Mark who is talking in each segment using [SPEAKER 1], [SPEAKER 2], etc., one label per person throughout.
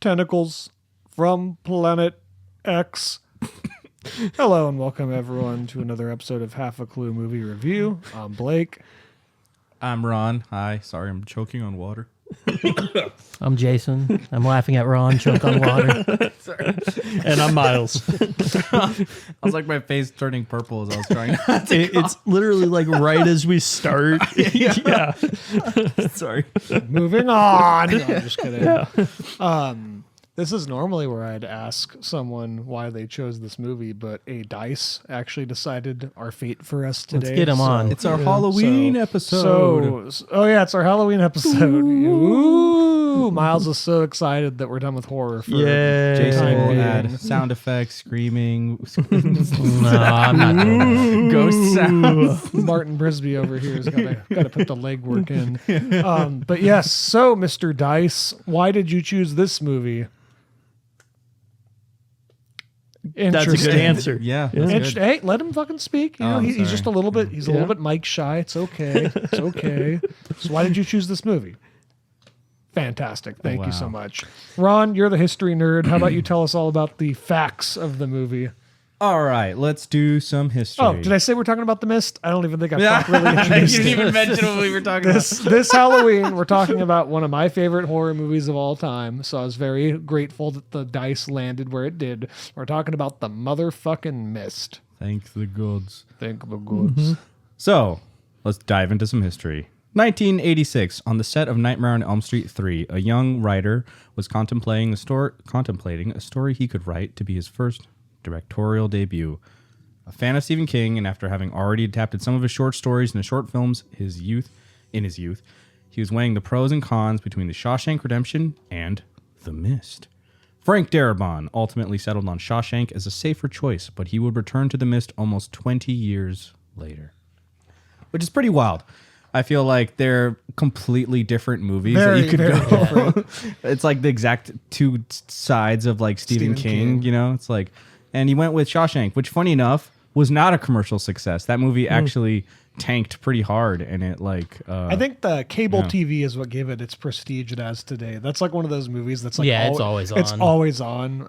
[SPEAKER 1] tentacles from Planet X. Hello and welcome everyone to another episode of Half a Clue Movie Review. I'm Blake.
[SPEAKER 2] I'm Ron. Hi. Sorry, I'm choking on water.
[SPEAKER 3] I'm Jason. I'm laughing at Ron choke on water.
[SPEAKER 2] Sorry.
[SPEAKER 4] And I'm Miles.
[SPEAKER 2] I was like my face turning purple as I was trying not to
[SPEAKER 4] It's literally like right as we start. Yeah.
[SPEAKER 2] Sorry.
[SPEAKER 1] Moving on. No, I'm just kidding.
[SPEAKER 4] Yeah.
[SPEAKER 1] This is normally where I'd ask someone why they chose this movie, but a dice actually decided our fate for us today.
[SPEAKER 3] Let's get him on.
[SPEAKER 2] It's our Halloween episode.
[SPEAKER 1] Oh yeah, it's our Halloween episode. Ooh, Miles is so excited that we're done with horror. For
[SPEAKER 4] Yeah.
[SPEAKER 2] Jason
[SPEAKER 1] time
[SPEAKER 2] will
[SPEAKER 1] being.
[SPEAKER 2] add sound effects, screaming,
[SPEAKER 3] No, I'm not doing that.
[SPEAKER 2] ghost sounds.
[SPEAKER 1] Martin Brisby over here has got to put the legwork in. But yes, so Mr. Dice, why did you choose this movie?
[SPEAKER 4] That's a good answer.
[SPEAKER 2] Yeah. That's good.
[SPEAKER 1] Hey, let him fucking speak. You know,
[SPEAKER 2] I'm
[SPEAKER 1] he's
[SPEAKER 2] sorry.
[SPEAKER 1] just a little bit. He's a little bit mic shy. It's okay. It's okay. So why did you choose this movie? Fantastic. Thank you so
[SPEAKER 2] Wow.
[SPEAKER 1] much, Ron. You're the history nerd. How about you tell us all about the facts of the movie?
[SPEAKER 2] All right, let's do some history.
[SPEAKER 1] Oh, did I say we're talking about The Mist? I don't even think I properly
[SPEAKER 2] you
[SPEAKER 1] introduced
[SPEAKER 2] didn't
[SPEAKER 1] it.
[SPEAKER 2] even mention what we were talking
[SPEAKER 1] This Halloween, we're talking about one of my favorite horror movies of all time. So I was very grateful that the dice landed where it did. We're talking about The Motherfucking Mist.
[SPEAKER 2] Thank the gods.
[SPEAKER 1] Thank the gods.
[SPEAKER 2] So, let's dive into some history. 1986, on the set of Nightmare on Elm Street 3, a young writer was contemplating a story he could write to be his first directorial debut. A fan of Stephen King, and after having already adapted some of his short stories into short films in his youth, he was weighing the pros and cons between The Shawshank Redemption and The Mist. Frank Darabont ultimately settled on Shawshank as a safer choice, but he would return to The Mist almost 20 years later. Which is pretty wild. I feel like they're completely different movies that you could go. It's like the exact two sides of like Stephen King, you know? It's like, and he went with Shawshank, which funny enough was not a commercial success. That movie actually tanked pretty hard, and it like
[SPEAKER 1] I think the cable TV is what gave it its prestige it has today. That's like one of those movies that's like
[SPEAKER 3] it's always on.
[SPEAKER 1] It's always on.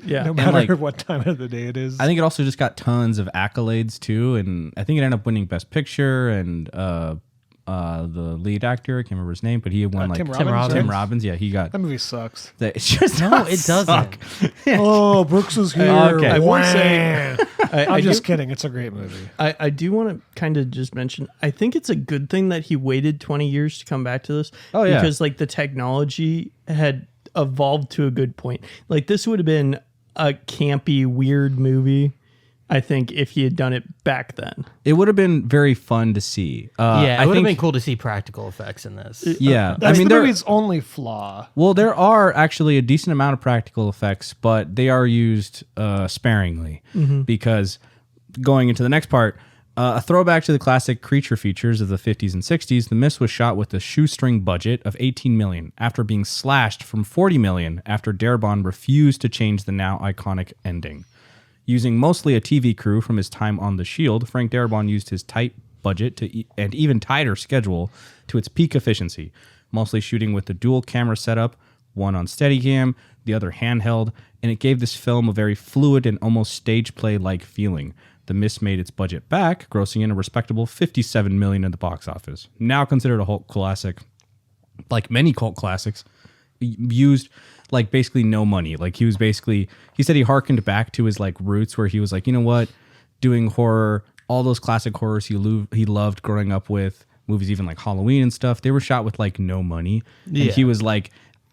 [SPEAKER 4] Yeah.
[SPEAKER 1] No
[SPEAKER 4] And,
[SPEAKER 1] matter
[SPEAKER 2] like,
[SPEAKER 1] what time of the day it is.
[SPEAKER 2] I think it also just got tons of accolades too, and I think it ended up winning Best Picture and the lead actor, I can't remember his name, but he won like
[SPEAKER 1] Tim Robbins.
[SPEAKER 2] Tim Robbins, yeah, he got.
[SPEAKER 1] That movie sucks.
[SPEAKER 2] It's just
[SPEAKER 3] No, it doesn't.
[SPEAKER 2] suck.
[SPEAKER 1] Oh, Brooks is here.
[SPEAKER 2] Okay.
[SPEAKER 4] I will
[SPEAKER 1] Wah.
[SPEAKER 4] say-
[SPEAKER 1] I'm just kidding. It's a great movie.
[SPEAKER 4] I do want to kind of just mention, I think it's a good thing that he waited 20 years to come back to this.
[SPEAKER 2] Oh, yeah.
[SPEAKER 4] Because like the technology had evolved to a good point. Like this would have been a campy, weird movie, I think, if he had done it back then.
[SPEAKER 2] It would have been very fun to see.
[SPEAKER 3] It
[SPEAKER 2] I
[SPEAKER 3] would have
[SPEAKER 2] think-
[SPEAKER 3] been cool to see practical effects in this.
[SPEAKER 2] Yeah,
[SPEAKER 1] That's the
[SPEAKER 2] there.
[SPEAKER 1] movie's only flaw.
[SPEAKER 2] Well, there are actually a decent amount of practical effects, but they are used sparingly because going into the next part, a throwback to the classic creature features of the 50s and 60s, The Mist was shot with a shoestring budget of $18 million after being slashed from $40 million after Darabont refused to change the now iconic ending. Using mostly a TV crew from his time on The Shield, Frank Darabont used his tight budget and even tighter schedule to its peak efficiency, mostly shooting with the dual camera setup, one on Steadicam, the other handheld, and it gave this film a very fluid and almost stage play-like feeling. The Mist made its budget back, grossing in a respectable $57 million at the box office. Now considered a cult classic, like many cult classics, used like basically no money. Like he said he hearkened back to his like roots where he was like, you know what, doing horror, all those classic horrors he loved growing up with, movies even like Halloween and stuff, they were shot with like no money. And he was like,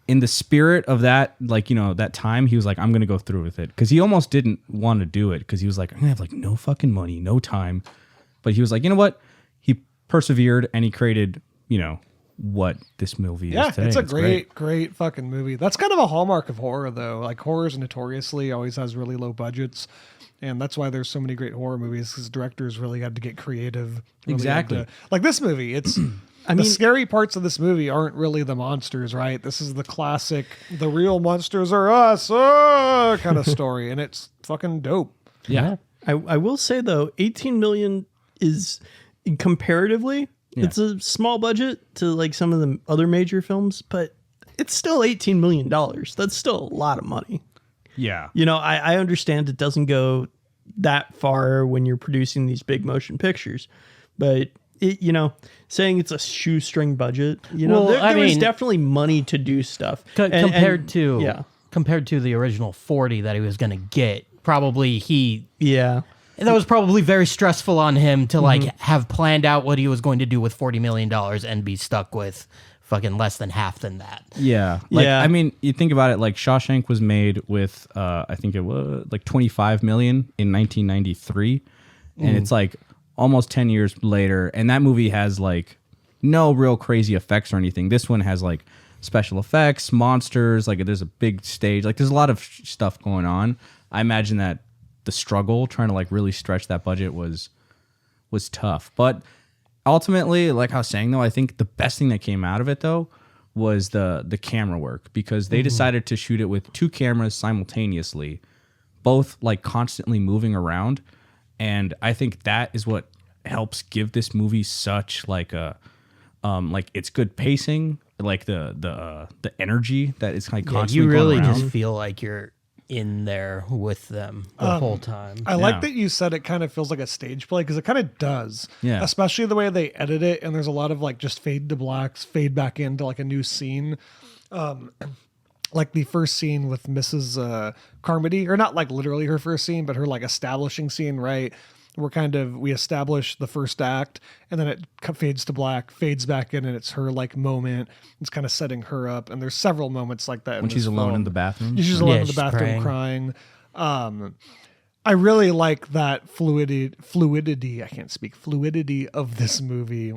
[SPEAKER 2] in the spirit of that, like, you know, that time, he was like, I'm going to go through with it. Because he almost didn't want to do it because he was like, I'm going to have like no fucking money, no time. But he was like, you know what? He persevered and he created, you know, what this movie is today.
[SPEAKER 1] It's a great fucking movie. That's kind of a hallmark of horror, though. Like, horrors notoriously always has really low budgets. And that's why there's so many great horror movies, because directors really had to get creative.
[SPEAKER 2] Exactly.
[SPEAKER 1] Like this movie, it's... the scary parts of this movie aren't really the monsters, right? This is the classic, the real monsters are us, kind of story. And it's fucking dope.
[SPEAKER 2] Yeah.
[SPEAKER 4] I will say, though, 18 million is comparatively, it's a small budget to like some of the other major films, but it's still $18 million. That's still a lot of money.
[SPEAKER 2] Yeah.
[SPEAKER 4] You know, I understand it doesn't go that far when you're producing these big motion pictures, but it, you know, saying it's a shoestring budget, you know,
[SPEAKER 3] Well,
[SPEAKER 4] there was definitely money to do stuff
[SPEAKER 3] compared to the original 40 that he was going to get. Probably that was probably very stressful on him to like have planned out what he was going to do with $40 million and be stuck with fucking less than half than that.
[SPEAKER 2] Yeah. I mean, you think about it, like Shawshank was made with, I think it was like 25 million in 1993. And it's like almost 10 years later. And that movie has like no real crazy effects or anything. This one has like special effects, monsters, like there's a big stage, like there's a lot of stuff going on. I imagine that the struggle trying to like really stretch that budget was tough. But ultimately, like I was saying though, I think the best thing that came out of it though was the camera work, because they decided to shoot it with 2 cameras simultaneously, both like constantly moving around. And I think that is what helps give this movie such like a like it's good pacing, like the energy that is like constantly
[SPEAKER 3] you really
[SPEAKER 2] going around.
[SPEAKER 3] just feel like you're in there with them the whole time.
[SPEAKER 1] I like that you said it kind of feels like a stage play, because it kind of does.
[SPEAKER 2] Yeah.
[SPEAKER 1] Especially the way they edit it, and there's a lot of like just fade to blacks, fade back into like a new scene. Like the first scene with Mrs. Carmody, or not like literally her first scene, but her like establishing scene, right? We establish the first act, and then it fades to black, fades back in, and it's her like moment. It's kind of setting her up, and there's several moments like that
[SPEAKER 2] when she's alone in the bathroom.
[SPEAKER 1] She's alone in the bathroom crying. I really like that fluidity. I can't speak. Fluidity of this movie.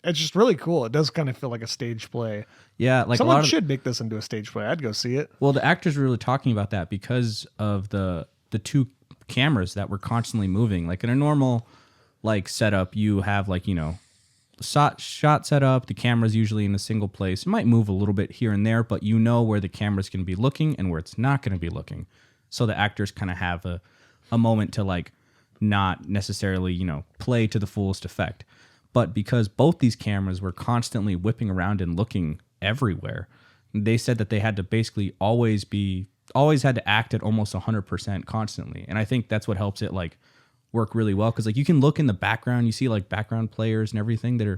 [SPEAKER 1] It's just really cool. It does kind of feel like a stage play.
[SPEAKER 2] Yeah, like
[SPEAKER 1] someone should make this into a stage play. I'd go see it.
[SPEAKER 2] Well, the actors were really talking about that because of the 2 cameras that were constantly moving. Like in a normal like setup, you have like, you know, shot set up, the camera's usually in a single place. It might move a little bit here and there, but you know where the camera's going to be looking and where it's not going to be looking. So the actors kind of have a moment to like not necessarily, you know, play to the fullest effect. But because both these cameras were constantly whipping around and looking everywhere, they said that they had to basically always had to act at almost 100% constantly. And I think that's what helps it like work really well, because like you can look in the background, you see like background players and everything that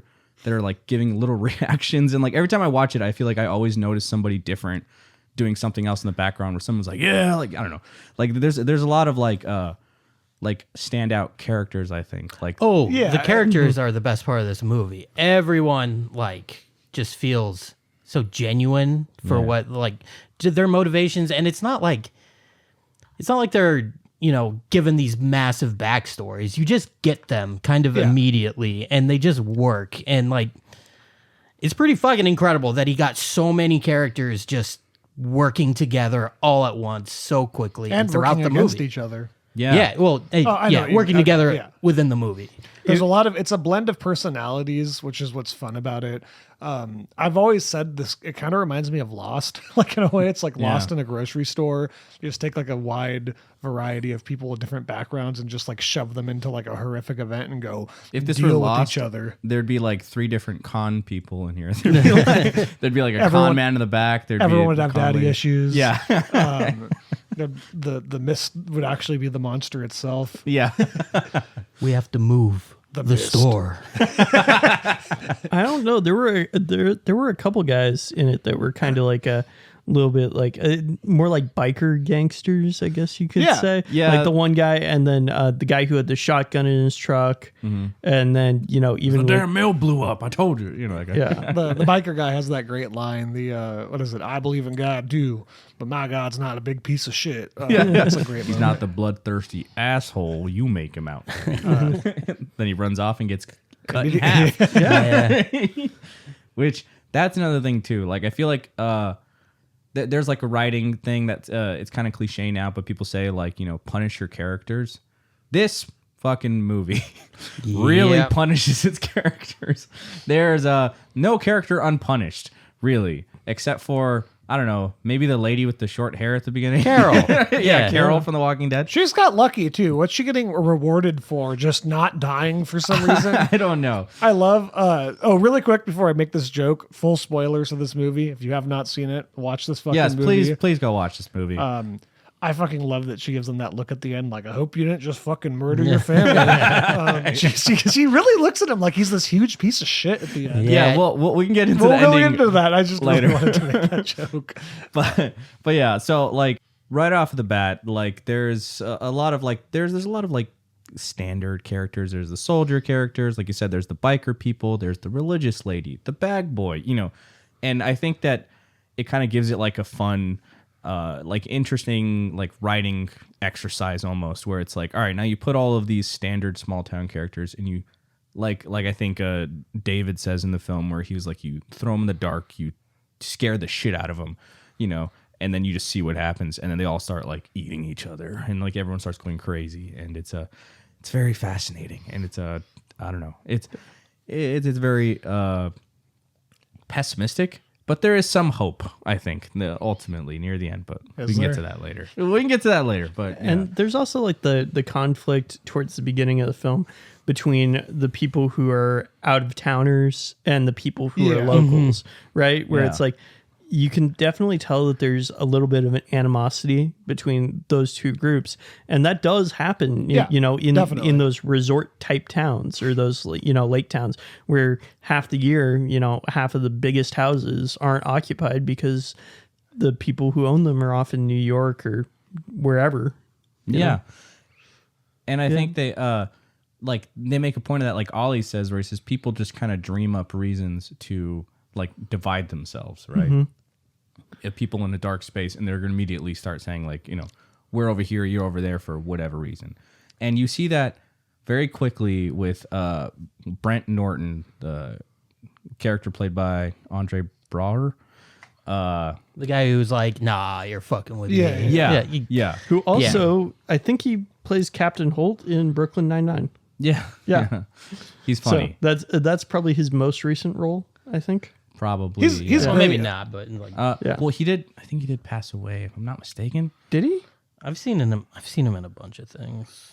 [SPEAKER 2] are like giving little reactions, and like every time I watch it I feel like I always notice somebody different doing something else in the background where someone's like, yeah, like I don't know, like there's a lot of like standout characters, I think. Like
[SPEAKER 3] the characters are the best part of this movie. Everyone like just feels so genuine for what like their motivations, and it's not like they're, you know, given these massive backstories. You just get them kind of immediately, and they just work. And like, it's pretty fucking incredible that he got so many characters just working together all at once so quickly
[SPEAKER 1] And
[SPEAKER 3] throughout
[SPEAKER 1] working
[SPEAKER 3] the
[SPEAKER 1] against
[SPEAKER 3] movie.
[SPEAKER 1] each other.
[SPEAKER 2] Yeah.
[SPEAKER 3] Working together within the movie.
[SPEAKER 1] There's it's a blend of personalities, which is what's fun about it. I've always said this, it kind of reminds me of Lost. Like in a way, it's like Lost in a grocery store. You just take like a wide variety of people with different backgrounds and just like shove them into like a horrific event and go
[SPEAKER 2] if this
[SPEAKER 1] deal
[SPEAKER 2] were
[SPEAKER 1] with
[SPEAKER 2] Lost,
[SPEAKER 1] each other.
[SPEAKER 2] There'd be like 3 different con people in here. There'd be like a con man in the back.
[SPEAKER 1] Everyone would have daddy issues.
[SPEAKER 2] Yeah.
[SPEAKER 1] The mist would actually be the monster itself.
[SPEAKER 2] Yeah.
[SPEAKER 3] We have to move the store.
[SPEAKER 4] I don't know. There were a couple guys in it that were kind of like a little bit like more like biker gangsters, I guess you could say.
[SPEAKER 2] Yeah.
[SPEAKER 4] Like the one guy, and then the guy who had the shotgun in his truck, and then, you know, even
[SPEAKER 2] the damn mill blew up. I told you. You know, like
[SPEAKER 1] the biker guy has that great line. What is it? I believe in God too, but my God's not a big piece of shit. That's a great.
[SPEAKER 2] He's not the bloodthirsty asshole you make him out. Then he runs off and gets cut in half. Which that's another thing too. Like I feel like there's like a writing thing that it's kind of cliche now, but people say like, you know, punish your characters. This fucking movie really punishes its characters. There's no character unpunished, really, except for I don't know, maybe the lady with the short hair at the beginning.
[SPEAKER 3] Carol.
[SPEAKER 2] yeah, Carol from The Walking Dead.
[SPEAKER 1] She's got lucky too. What's she getting rewarded for? Just not dying for some reason?
[SPEAKER 2] I don't know.
[SPEAKER 1] I love. Really quick before I make this joke, full spoilers of this movie. If you have not seen it, watch this fucking movie.
[SPEAKER 2] Yes, please go watch this movie.
[SPEAKER 1] I fucking love that she gives them that look at the end, like, I hope you didn't just fucking murder your family. She really looks at him like he's this huge piece of shit at the end.
[SPEAKER 2] yeah, well, we can get into
[SPEAKER 1] We'll
[SPEAKER 2] the
[SPEAKER 1] go
[SPEAKER 2] ending
[SPEAKER 1] into that. I just
[SPEAKER 2] later.
[SPEAKER 1] really wanted to make that joke.
[SPEAKER 2] but yeah, so like right off the bat, like there's a lot of like there's a lot of like standard characters. There's the soldier characters, like you said. There's the biker people. There's the religious lady, the bag boy. And I think that it kind of gives it like a fun, like interesting, like writing exercise almost, where it's like, all right, now you put all of these standard small town characters, and you like I think David says in the film, where he was like, you throw them in the dark, you scare the shit out of them, and then you just see what happens, and then they all start like eating each other, and like everyone starts going crazy, and it's very fascinating, and it's I don't know, it's very pessimistic, but there is some hope, I think, ultimately near the end. But we can get to that later. But
[SPEAKER 4] And there's also like the conflict towards the beginning of the film between the people who are out of towners and the people who are locals, right? Where it's like you can definitely tell that there's a little bit of an animosity between those two groups, and that does happen, in those resort type towns or those lake towns where half the year, half of the biggest houses aren't occupied because the people who own them are off in New York or wherever. you know?
[SPEAKER 2] And I think they they make a point of that, like Ollie says, where he says people just kind of dream up reasons to like divide themselves, right? If people in a dark space, and they're going to immediately start saying like, we're over here, you're over there for whatever reason. And you see that very quickly with Brent Norton, the character played by Andre Braugher.
[SPEAKER 3] The guy who's like, nah, you're fucking with
[SPEAKER 1] Yeah,
[SPEAKER 3] me.
[SPEAKER 2] Yeah.
[SPEAKER 4] Who also, I think he plays Captain Holt in Brooklyn Nine-Nine.
[SPEAKER 2] Yeah. He's funny.
[SPEAKER 4] So that's probably his most recent role, I think.
[SPEAKER 2] Probably.
[SPEAKER 1] He's
[SPEAKER 3] Well,
[SPEAKER 1] great.
[SPEAKER 3] maybe not, but like,
[SPEAKER 2] Well, I think he did pass away, if I'm not mistaken.
[SPEAKER 4] Did he?
[SPEAKER 3] I've seen him in a bunch of things.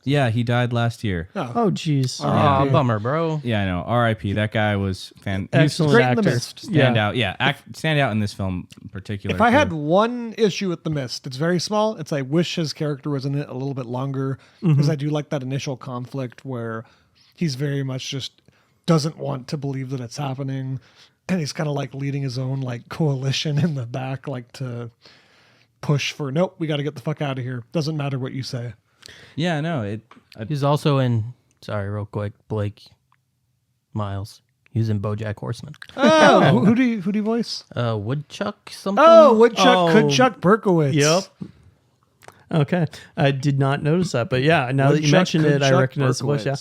[SPEAKER 2] Yeah, he died last year.
[SPEAKER 4] Oh, jeez.
[SPEAKER 3] Oh, bummer, bro.
[SPEAKER 2] Yeah, I know. R.I.P. That guy was
[SPEAKER 4] Excellent
[SPEAKER 1] great in The
[SPEAKER 4] actor.
[SPEAKER 1] Mist.
[SPEAKER 2] Stand out. Yeah, stand out in this film in particular.
[SPEAKER 1] If I
[SPEAKER 2] too.
[SPEAKER 1] had one issue with The Mist, it's very small. It's I wish his character was in it a little bit longer, because I do like that initial conflict where he's very much just doesn't want to believe that it's happening, and he's kind of like leading his own like coalition in the back, like to push for nope, we got to get the fuck out of here. Doesn't matter what you say.
[SPEAKER 2] Yeah, no,
[SPEAKER 3] He's also in. Sorry, real quick, Blake Miles. He was in BoJack Horseman.
[SPEAKER 1] Oh, who do you voice?
[SPEAKER 3] Woodchuck something.
[SPEAKER 1] Oh, Woodchuck Berkowitz.
[SPEAKER 4] Yep. Okay. I did not notice that, but yeah, now that you mentioned it, I recognize the voice. Yeah.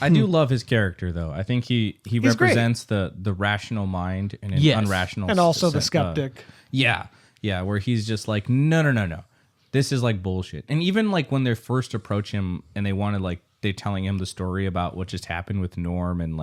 [SPEAKER 2] I do love his character though. I think he
[SPEAKER 1] great.
[SPEAKER 2] represents the rational mind in an
[SPEAKER 3] Yes.
[SPEAKER 2] unrational
[SPEAKER 1] And also the
[SPEAKER 2] sense,
[SPEAKER 1] skeptic.
[SPEAKER 2] Yeah, where he's just like, no. This is like bullshit. And even like when they first approach him and they want to like, they're telling him the story about what just happened with Norm and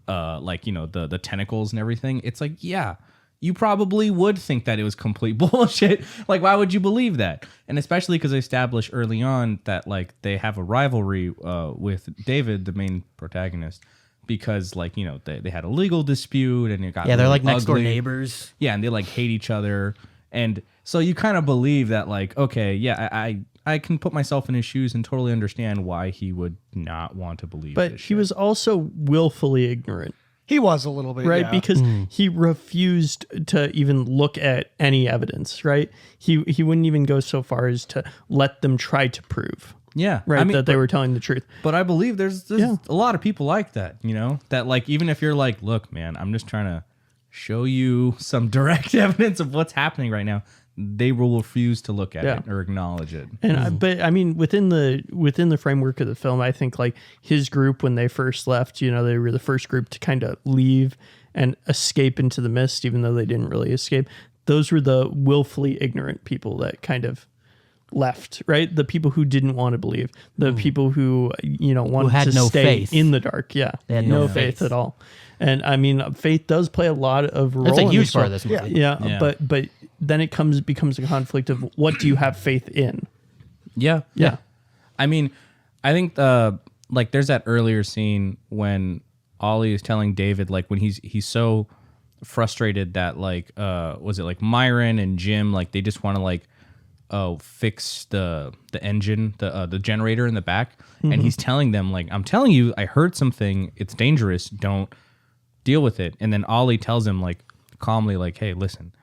[SPEAKER 2] the tentacles and everything. It's like, yeah, you probably would think that it was complete bullshit. Like, why would you believe that? And especially because they established early on that like they have a rivalry with David, the main protagonist, because like, they had a legal dispute and it got
[SPEAKER 3] Yeah, they're
[SPEAKER 2] really
[SPEAKER 3] like next door
[SPEAKER 2] ugly.
[SPEAKER 3] neighbors.
[SPEAKER 2] Yeah, and they like hate each other. And so you kind of believe that like, okay, yeah, I can put myself in his shoes and totally understand why he would not want to believe
[SPEAKER 4] But
[SPEAKER 2] this
[SPEAKER 4] he
[SPEAKER 2] shit.
[SPEAKER 4] was also willfully ignorant,
[SPEAKER 1] He was a little bit,
[SPEAKER 4] right?
[SPEAKER 1] yeah.
[SPEAKER 4] Because he refused to even look at any evidence, right? He wouldn't even go so far as to let them try to prove,
[SPEAKER 2] Yeah.
[SPEAKER 4] right,
[SPEAKER 2] I mean,
[SPEAKER 4] that they were telling the truth.
[SPEAKER 2] But I believe there's
[SPEAKER 4] Yeah.
[SPEAKER 2] a lot of people like that, that like, even if you're like, look, man, I'm just trying to show you some direct evidence of what's happening right now, they will refuse to look at it or acknowledge it.
[SPEAKER 4] And but I mean, within the framework of the film, I think like his group, when they first left, they were the first group to kind of leave and escape into the mist, even though they didn't really escape. Those were the willfully ignorant people that kind of left, right? The people who didn't want to believe, the people who wanted
[SPEAKER 3] had
[SPEAKER 4] to
[SPEAKER 3] no
[SPEAKER 4] stay
[SPEAKER 3] faith.
[SPEAKER 4] in the dark. Yeah,
[SPEAKER 3] They had
[SPEAKER 4] no
[SPEAKER 3] no
[SPEAKER 4] faith
[SPEAKER 3] faith.
[SPEAKER 4] at all. And I mean, faith does play a lot of role.
[SPEAKER 3] That's a
[SPEAKER 4] in
[SPEAKER 3] huge
[SPEAKER 4] this
[SPEAKER 3] part
[SPEAKER 4] film.
[SPEAKER 3] of this movie.
[SPEAKER 4] Yeah, but then it becomes a conflict of what do you have faith in?
[SPEAKER 2] Yeah. I mean, I think like there's that earlier scene when Ollie is telling David, like when he's so frustrated that like was it like Myron and Jim, like they just want to like fix the engine, the generator in the back, and he's telling them like, I'm telling you, I heard something, it's dangerous, don't deal with it. And then Ollie tells him like calmly, like, hey, listen,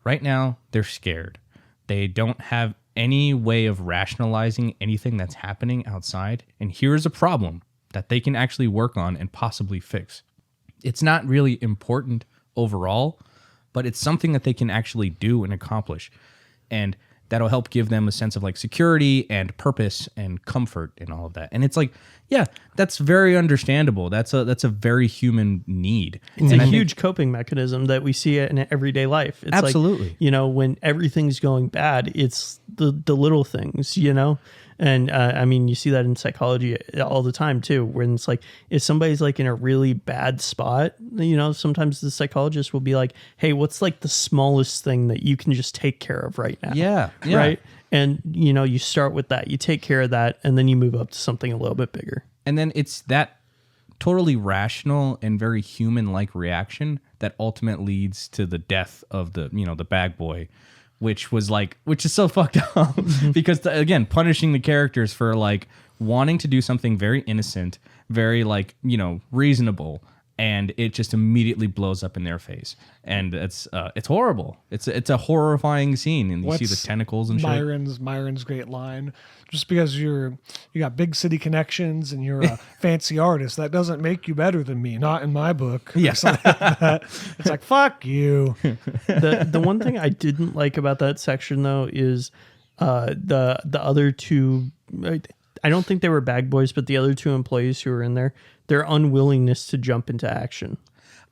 [SPEAKER 2] right now they're scared, they don't have any way of rationalizing anything that's happening outside, and here's a problem that they can actually work on and possibly fix. It's not really important overall, but it's something that they can actually do and accomplish, and that'll help give them a sense of like security and purpose and comfort and all of that. And it's like, yeah, that's very understandable. That's a very human need.
[SPEAKER 4] It's
[SPEAKER 2] And
[SPEAKER 4] a
[SPEAKER 2] I think-
[SPEAKER 4] huge coping mechanism that we see in everyday life. It's
[SPEAKER 2] Absolutely.
[SPEAKER 4] like, when everything's going bad, it's the little things, And I mean, you see that in psychology all the time too, when it's like, if somebody's like in a really bad spot, sometimes the psychologist will be like, hey, what's like the smallest thing that you can just take care of right now?
[SPEAKER 2] Yeah.
[SPEAKER 4] Right. And, you start with that, you take care of that, and then you move up to something a little bit bigger.
[SPEAKER 2] And then it's that totally rational and very human-like reaction that ultimately leads to the death of the bag boy, which is so fucked up because again, punishing the characters for like wanting to do something very innocent, very like, reasonable, and it just immediately blows up in their face. And it's horrible. It's a horrifying scene, and you see the tentacles and shit.
[SPEAKER 1] Myron's great line. Just because you got big city connections and you're a fancy artist, that doesn't make you better than me. Not in my book.
[SPEAKER 2] Yeah.
[SPEAKER 1] It's like, fuck you.
[SPEAKER 4] The one thing I didn't like about that section though is the other two. I don't think they were bag boys, but the other two employees who were in there, their unwillingness to jump into action,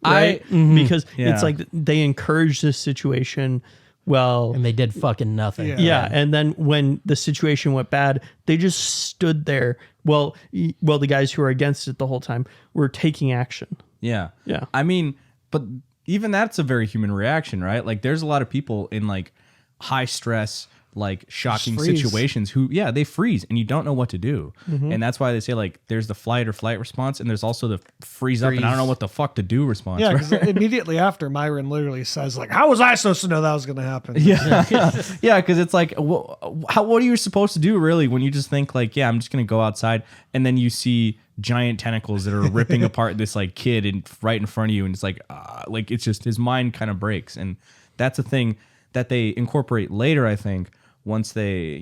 [SPEAKER 4] right? Because it's like they encourage this situation. Well,
[SPEAKER 3] And they did fucking nothing.
[SPEAKER 4] yeah, and then when the situation went bad, they just stood there. Well, the guys who were against it the whole time were taking action.
[SPEAKER 2] Yeah.
[SPEAKER 4] Yeah.
[SPEAKER 2] I mean, but even that's a very human reaction, right? Like there's a lot of people in like high stress, like shocking
[SPEAKER 1] Just freeze.
[SPEAKER 2] situations who, they freeze and you don't know what to do. And that's why they say like there's the fight or flight response, and there's also the freeze up and I don't know what the fuck to do response.
[SPEAKER 1] Yeah,
[SPEAKER 2] right?
[SPEAKER 1] because immediately after, Myron literally says, like, how was I supposed to know that was going to happen?
[SPEAKER 2] Yeah, because it's like, what are you supposed to do really when you just think like, I'm just gonna go outside, and then you see giant tentacles that are ripping apart this like kid right in front of you, and it's like it's just his mind kind of breaks, and that's a thing that they incorporate later, I think, once they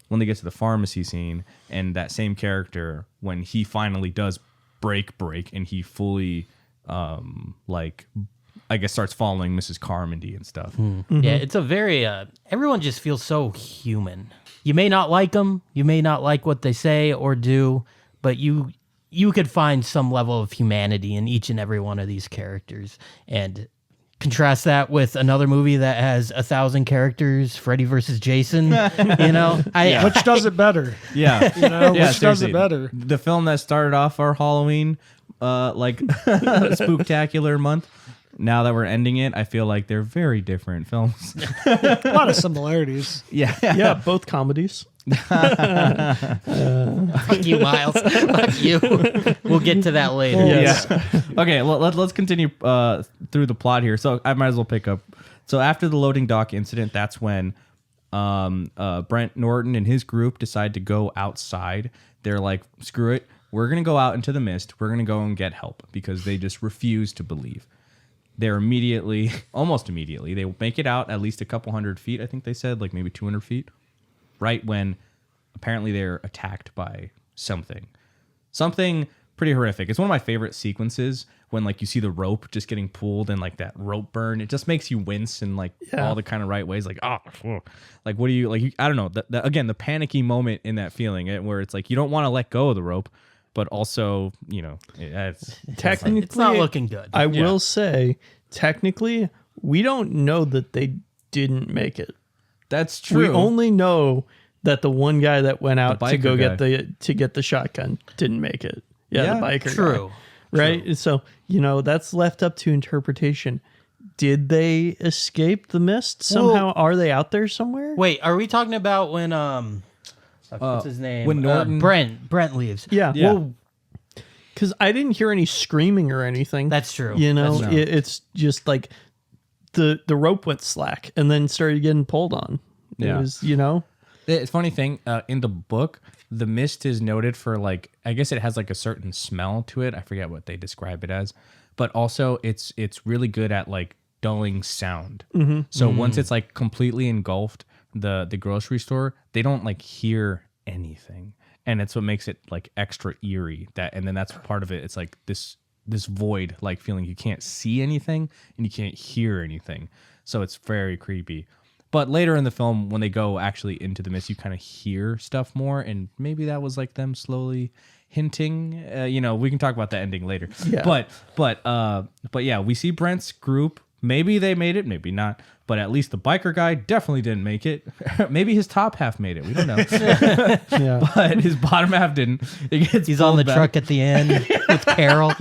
[SPEAKER 2] when they get to the pharmacy scene, and that same character when he finally does break and he fully I guess starts following Mrs. Carmody and stuff.
[SPEAKER 3] Yeah, it's a very everyone just feels so human. You may not like them, you may not like what they say or do, but you could find some level of humanity in each and every one of these characters. And contrast that with another movie that has 1,000 characters, Freddy versus Jason.
[SPEAKER 1] Which does it better?
[SPEAKER 2] Yeah,
[SPEAKER 1] Which does
[SPEAKER 2] seriously.
[SPEAKER 1] it better?
[SPEAKER 2] The film that started off our Halloween spooktacular month. Now that we're ending it, I feel like they're very different films.
[SPEAKER 1] A lot of similarities.
[SPEAKER 4] Yeah, both comedies.
[SPEAKER 3] Fuck you, Miles. Fuck you. We'll get to that later.
[SPEAKER 4] Yes.
[SPEAKER 2] Yeah. Okay, let's continue through the plot here. So I might as well pick up. So after the loading dock incident, that's when Brent Norton and his group decide to go outside. They're like, screw it. We're going to go out into the mist. We're going to go and get help because they just refuse to believe. They're almost immediately, they make it out at least a couple hundred feet. I think they said like maybe 200 feet. Right when apparently they're attacked by something pretty horrific. It's one of my favorite sequences when like you see the rope just getting pulled and like that rope burn. It just makes you wince in like all the kind of right ways. Like, like what do you like? I don't know. Again, the panicky moment in that feeling where it's like you don't want to let go of the rope, but also it's
[SPEAKER 4] Technically,
[SPEAKER 3] It's not looking good.
[SPEAKER 4] I will say, technically, we don't know that they didn't make it.
[SPEAKER 2] that's true.
[SPEAKER 4] We only know that the one guy that went out
[SPEAKER 2] The
[SPEAKER 4] to go
[SPEAKER 2] biker
[SPEAKER 4] get the shotgun didn't make it. Yeah, the biker
[SPEAKER 3] True.
[SPEAKER 4] guy. Right?
[SPEAKER 3] True.
[SPEAKER 4] So, that's left up to interpretation. Did they escape the mist somehow?
[SPEAKER 3] Well,
[SPEAKER 4] Are they out there somewhere?
[SPEAKER 3] Wait, are we talking about when what's his name?
[SPEAKER 2] when Norton-
[SPEAKER 3] Brent leaves.
[SPEAKER 4] Yeah.
[SPEAKER 2] Yeah.
[SPEAKER 4] Well, because I didn't hear any screaming or anything.
[SPEAKER 3] That's true.
[SPEAKER 4] That's
[SPEAKER 2] true.
[SPEAKER 4] It's just like the rope went slack and then started getting pulled on.
[SPEAKER 2] Yeah.
[SPEAKER 4] It was,
[SPEAKER 2] It's funny thing, in the book, the mist is noted for like, I guess it has like a certain smell to it. I forget what they describe it as, but also it's really good at like dulling sound. So once it's like completely engulfed the grocery store, they don't like hear anything, and it's what makes it like extra eerie. And then that's part of it. It's like this void like feeling. You can't see anything and you can't hear anything, so it's very creepy. But later in the film, when they go actually into the mist, you kind of hear stuff more, and maybe that was like them slowly hinting. We can talk about the ending later.
[SPEAKER 4] Yeah.
[SPEAKER 2] But yeah, we see Brent's group. Maybe they made it, maybe not. But at least the biker guy definitely didn't make it. Maybe his top half made it. We don't know.
[SPEAKER 4] Yeah.
[SPEAKER 2] But his bottom half didn't.
[SPEAKER 3] He's on the truck at the end with Carol.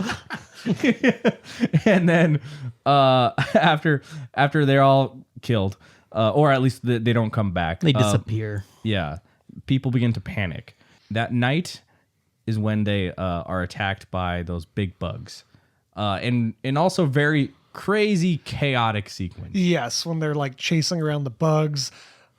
[SPEAKER 2] And then after they're all killed, or at least they don't come back.
[SPEAKER 3] They disappear.
[SPEAKER 2] Yeah, people begin to panic. That night is when they are attacked by those big bugs, and also very crazy chaotic sequence.
[SPEAKER 1] Yes, when they're like chasing around the bugs,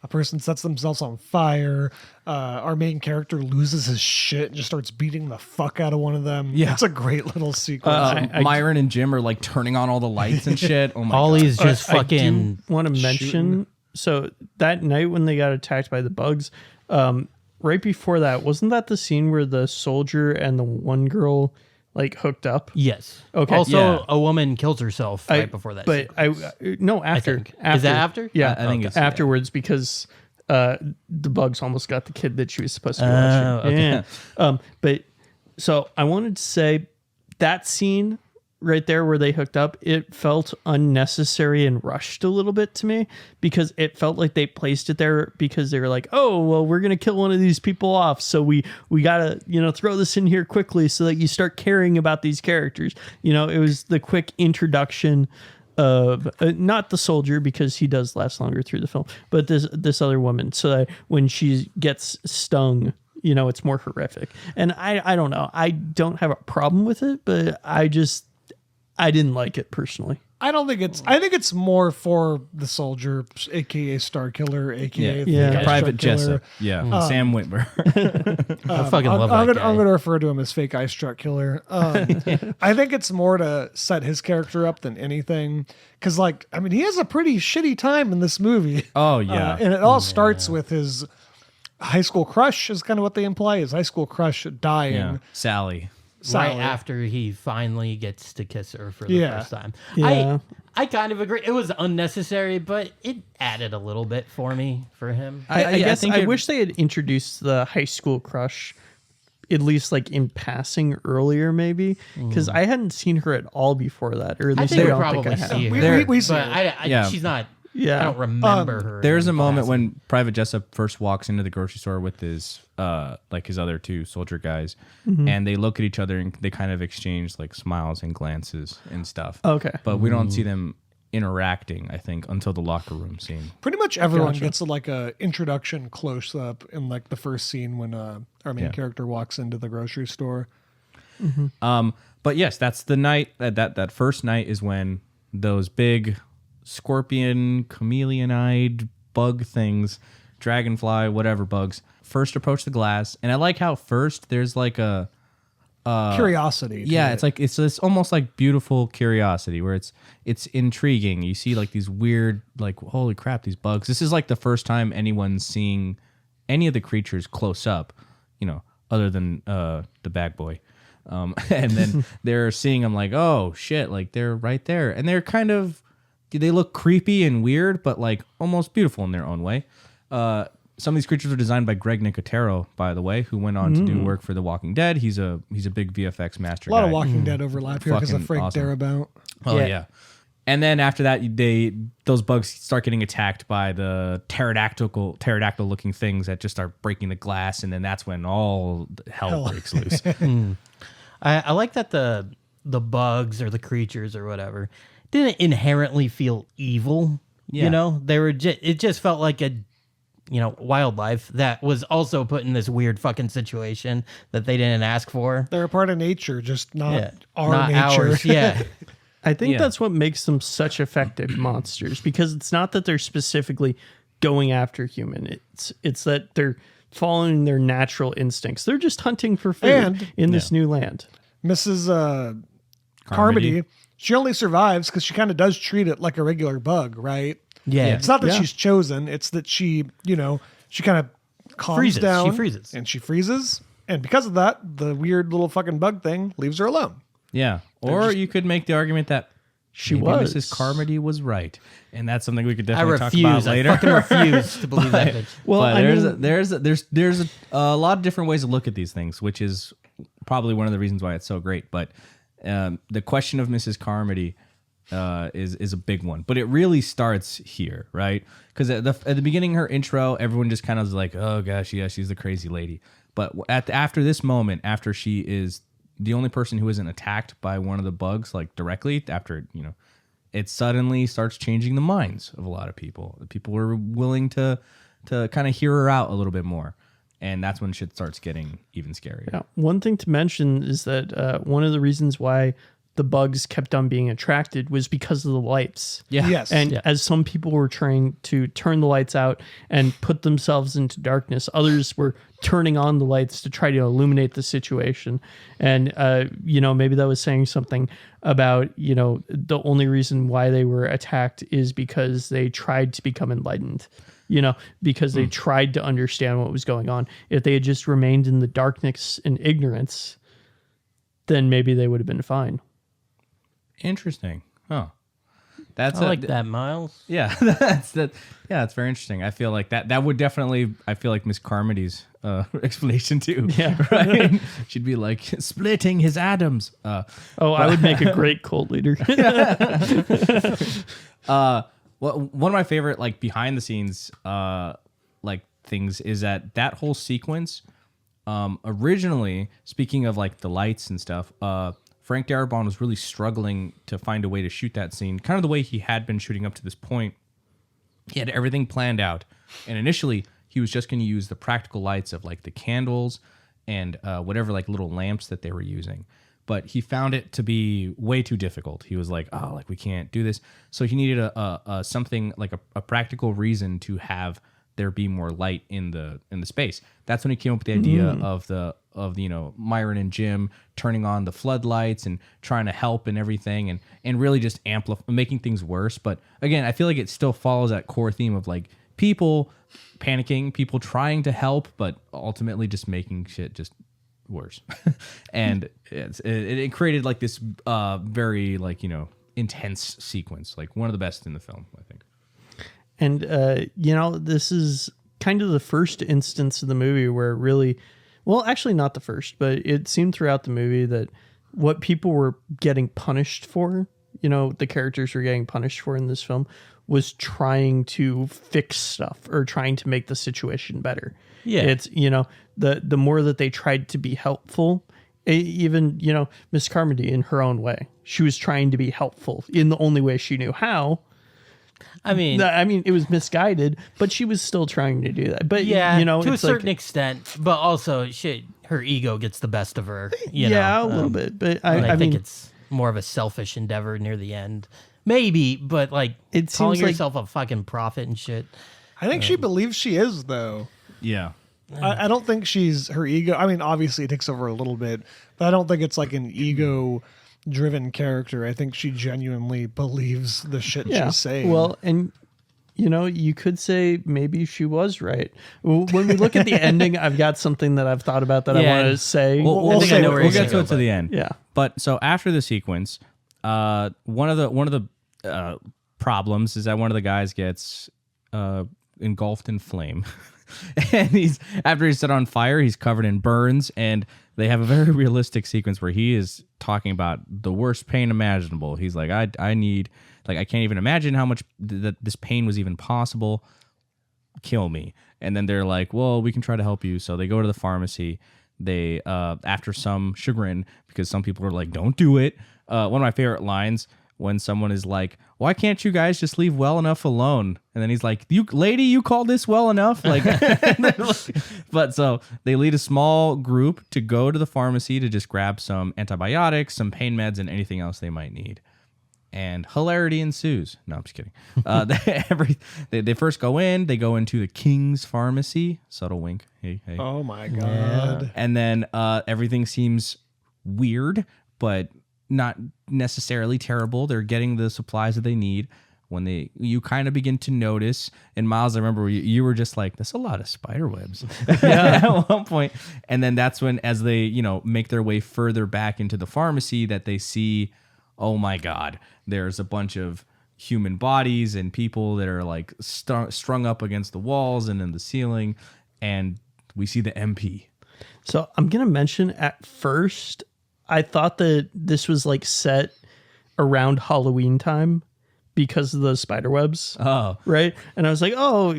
[SPEAKER 1] a person sets themselves on fire. Our main character loses his shit and just starts beating the fuck out of one of them.
[SPEAKER 2] Yeah.
[SPEAKER 1] It's a great little sequence.
[SPEAKER 2] Myron and Jim are like turning on all the lights and shit. Oh my
[SPEAKER 3] Ollie's
[SPEAKER 2] god!
[SPEAKER 3] just fucking.
[SPEAKER 4] I want to mention, so that night when they got attacked by the bugs, right before that, wasn't that the scene where the soldier and the one girl like hooked up?
[SPEAKER 3] Yes.
[SPEAKER 4] Okay.
[SPEAKER 3] Also,
[SPEAKER 2] Yeah.
[SPEAKER 3] a woman kills herself right before that.
[SPEAKER 4] But after.
[SPEAKER 3] think. Is that after?
[SPEAKER 4] Yeah,
[SPEAKER 2] I think it's
[SPEAKER 4] afterwards because the bugs almost got the kid that she was supposed to be watching.
[SPEAKER 3] okay.
[SPEAKER 4] Yeah. But so I wanted to say that scene right there where they hooked up, it felt unnecessary and rushed a little bit to me because it felt like they placed it there because they were like, oh, well, we're going to kill one of these people off. So we got to, throw this in here quickly so that you start caring about these characters. It was the quick introduction of not the soldier because he does last longer through the film, but this other woman. So that when she gets stung, it's more horrific. And I don't know. I don't have a problem with it, but I didn't like it personally.
[SPEAKER 1] I think it's more for the soldier, aka Star Killer, aka
[SPEAKER 4] Yeah.
[SPEAKER 2] Private
[SPEAKER 1] Killer.
[SPEAKER 2] Jessup. Yeah, Sam Witwer.
[SPEAKER 3] I fucking love that guy.
[SPEAKER 1] I'm going to refer to him as fake eye struck killer. I think it's more to set his character up than anything. Because, he has a pretty shitty time in this movie.
[SPEAKER 2] Oh yeah,
[SPEAKER 1] And it all starts with his high school crush, is kind of what they imply. His high school crush dying.
[SPEAKER 2] yeah. Sally.
[SPEAKER 3] Right after he finally gets to kiss her for the
[SPEAKER 1] Yeah.
[SPEAKER 3] first time.
[SPEAKER 4] Yeah.
[SPEAKER 3] I kind of agree. It was unnecessary, but it added a little bit for him.
[SPEAKER 4] I guess
[SPEAKER 2] think
[SPEAKER 4] I
[SPEAKER 2] it-
[SPEAKER 4] wish they had introduced the high school crush at least in passing earlier, maybe, because I hadn't seen her at all before that, or at
[SPEAKER 3] I
[SPEAKER 4] least
[SPEAKER 3] think
[SPEAKER 4] I
[SPEAKER 3] we
[SPEAKER 4] don't
[SPEAKER 3] probably
[SPEAKER 4] think I have.
[SPEAKER 3] see her.
[SPEAKER 1] We see
[SPEAKER 3] but
[SPEAKER 1] her.
[SPEAKER 2] Yeah.
[SPEAKER 3] she's not.
[SPEAKER 4] Yeah.
[SPEAKER 3] I don't remember her.
[SPEAKER 2] There's a
[SPEAKER 3] in
[SPEAKER 2] moment
[SPEAKER 3] passing.
[SPEAKER 2] when Private Jessup first walks into the grocery store with his his other two soldier guys, and they look at each other and they kind of exchange smiles and glances and stuff.
[SPEAKER 4] Okay.
[SPEAKER 2] But we don't see them interacting, I think, until the locker room scene.
[SPEAKER 1] Pretty much everyone gets a introduction close up in the first scene when our main character walks into the grocery store.
[SPEAKER 2] But yes, that's the night that first night is when those big scorpion, chameleon-eyed bug things, dragonfly, whatever bugs, first approach the glass. And I like how first there's a
[SPEAKER 1] Curiosity. to
[SPEAKER 2] yeah,
[SPEAKER 1] it.
[SPEAKER 2] it's almost like beautiful curiosity where it's intriguing. You see these weird holy crap, these bugs. This is the first time anyone's seeing any of the creatures close up, other than the bag boy. And then they're seeing them oh shit, they're right there, and they're they look creepy and weird, but almost beautiful in their own way. Some of these creatures were designed by Greg Nicotero, by the way, who went on to do work for The Walking Dead. He's a big VFX master.
[SPEAKER 1] a lot
[SPEAKER 2] guy.
[SPEAKER 1] of Walking Dead overlap here because of
[SPEAKER 2] Fucking
[SPEAKER 1] Frank
[SPEAKER 2] awesome.
[SPEAKER 1] Darabont.
[SPEAKER 2] Oh
[SPEAKER 3] Yeah.
[SPEAKER 2] yeah. And then after that, those bugs start getting attacked by the pterodactyl looking things that just start breaking the glass, and then that's when all hell breaks loose.
[SPEAKER 3] I like that the bugs or the creatures or whatever didn't inherently feel evil.
[SPEAKER 2] Yeah.
[SPEAKER 3] You know, they were it just felt like a wildlife that was also put in this weird fucking situation that they didn't ask for.
[SPEAKER 1] They're a part of nature, just not our
[SPEAKER 3] not
[SPEAKER 1] nature.
[SPEAKER 3] ours. Yeah.
[SPEAKER 4] I think that's what makes them such effective monsters, because it's not that they're specifically going after human. It's that they're following their natural instincts. They're just hunting for food
[SPEAKER 1] And-
[SPEAKER 4] in this new land.
[SPEAKER 1] Mrs. Carmody, she only survives because she kind of does treat it like a regular bug, right?
[SPEAKER 3] Yeah.
[SPEAKER 1] It's not that she's chosen; it's that she kind of calms
[SPEAKER 3] Freezes.
[SPEAKER 1] down.
[SPEAKER 3] She freezes.
[SPEAKER 1] and she freezes, and because of that, the weird little fucking bug thing leaves her alone.
[SPEAKER 2] Yeah. Or you could make the argument that maybe
[SPEAKER 4] was.
[SPEAKER 2] Mrs. Carmody was right, and that's something we could
[SPEAKER 3] I
[SPEAKER 2] definitely talk
[SPEAKER 3] refuse.
[SPEAKER 2] about later.
[SPEAKER 3] I fucking refuse to believe that bitch.
[SPEAKER 4] Well,
[SPEAKER 2] But
[SPEAKER 4] I
[SPEAKER 2] there's a lot of different ways to look at these things, which is probably one of the reasons why it's so great. But the question of Mrs. Carmody is a big one. But it really starts here, right? Because at the beginning of her intro, everyone just kind of was like, "Oh gosh, yeah, she's the crazy lady." But after this moment, after she is the only person who isn't attacked by one of the bugs, like directly after, it suddenly starts changing the minds of a lot of people. People were willing to kind of hear her out a little bit more. And that's when shit starts getting even scarier.
[SPEAKER 4] Yeah. One thing to mention is that one of the reasons why the bugs kept on being attracted was because of the lights.
[SPEAKER 2] Yeah.
[SPEAKER 1] Yes,
[SPEAKER 4] And as some people were trying to turn the lights out and put themselves into darkness, others were turning on the lights to try to illuminate the situation. And, maybe that was saying something about, the only reason why they were attacked is because they tried to become enlightened, because they tried to understand what was going on. If they had just remained in the darkness and ignorance, then maybe they would have been fine.
[SPEAKER 2] Interesting. Huh.
[SPEAKER 3] I like that, Miles.
[SPEAKER 2] Yeah, that's very interesting. I feel like that would definitely, I feel like Miss Carmody's explanation too.
[SPEAKER 4] Yeah.
[SPEAKER 2] Right. She'd be like splitting his atoms.
[SPEAKER 4] I would make a great cult leader.
[SPEAKER 2] Well, one of my favorite like behind the scenes like things is that whole sequence. Originally, speaking of like the lights and stuff, Frank Darabont was really struggling to find a way to shoot that scene, kind of the way he had been shooting up to this point. He had everything planned out, and initially he was just going to use the practical lights of like the candles and whatever like little lamps that they were using. But he found it to be way too difficult. He was like, "Oh, like we can't do this." So he needed a something like a practical reason to have there be more light in the space. That's when he came up with the idea of Myron and Jim turning on the floodlights and trying to help and everything and really just making things worse. But again, I feel like it still follows that core theme of like people panicking, people trying to help, but ultimately just making shit just worse. And it created like this very like intense sequence, like one of the best in the film, I think.
[SPEAKER 4] And, this is kind of the first instance of the movie where it really, well, actually not the first, but it seemed throughout the movie that what people were getting punished for, the characters were getting punished for in this film, was trying to fix stuff or trying to make the situation better.
[SPEAKER 3] Yeah.
[SPEAKER 4] It's, the more that they tried to be helpful, even, Miss Carmody in her own way, she was trying to be helpful in the only way she knew how. I mean, it was misguided, but she was still trying to do that. But
[SPEAKER 3] Yeah, to a
[SPEAKER 4] it's
[SPEAKER 3] certain extent, but also her ego gets the best of her.
[SPEAKER 4] A little bit. But I
[SPEAKER 3] think
[SPEAKER 4] mean,
[SPEAKER 3] it's more of a selfish endeavor near the end. Maybe, but like
[SPEAKER 4] It
[SPEAKER 3] calling
[SPEAKER 4] seems like-
[SPEAKER 3] yourself a fucking prophet and shit.
[SPEAKER 1] I think she believes she is, though.
[SPEAKER 2] Yeah.
[SPEAKER 1] I don't think she's her ego. I mean, obviously it takes over a little bit, but I don't think it's like an ego-driven character. I think she genuinely believes the shit she's saying.
[SPEAKER 4] Well, and you could say maybe she was right. When we look at the ending, I've got something that I've thought about that I
[SPEAKER 3] Yeah.
[SPEAKER 4] want to say.
[SPEAKER 2] We'll
[SPEAKER 3] think I know where
[SPEAKER 2] we'll
[SPEAKER 3] you're
[SPEAKER 2] get
[SPEAKER 3] gonna
[SPEAKER 2] to
[SPEAKER 3] go,
[SPEAKER 2] it to the end.
[SPEAKER 4] Yeah.
[SPEAKER 2] But so after the sequence, one of the problems is that one of the guys gets engulfed in flame. And after he's set on fire, he's covered in burns, and they have a very realistic sequence where he is talking about the worst pain imaginable. He's like, I need, like, I can't even imagine how much this pain was even possible. Kill me. And then they're like, well, we can try to help you. So they go to the pharmacy. They, after some chagrin, because some people are like, don't do it. One of my favorite lines, when someone is like, why can't you guys just leave well enough alone? And then he's like, you call this well enough? Like, but so they lead a small group to go to the pharmacy to just grab some antibiotics, some pain meds, and anything else they might need. And hilarity ensues. No, I'm just kidding. They first go into the King's Pharmacy. Subtle wink. Hey.
[SPEAKER 1] Oh my God.
[SPEAKER 2] And then everything seems weird, but not necessarily terrible. They're getting the supplies that they need. When you kind of begin to notice, and Miles, I remember you were just like, "That's a lot of spider webs." At one point, and then that's when, as they make their way further back into the pharmacy, that they see, oh my God, there's a bunch of human bodies and people that are like strung up against the walls and in the ceiling, and we see the MP.
[SPEAKER 4] So I'm gonna mention, at first, I thought that this was like set around Halloween time because of the spider webs.
[SPEAKER 2] Oh,
[SPEAKER 4] right. And I was like, oh,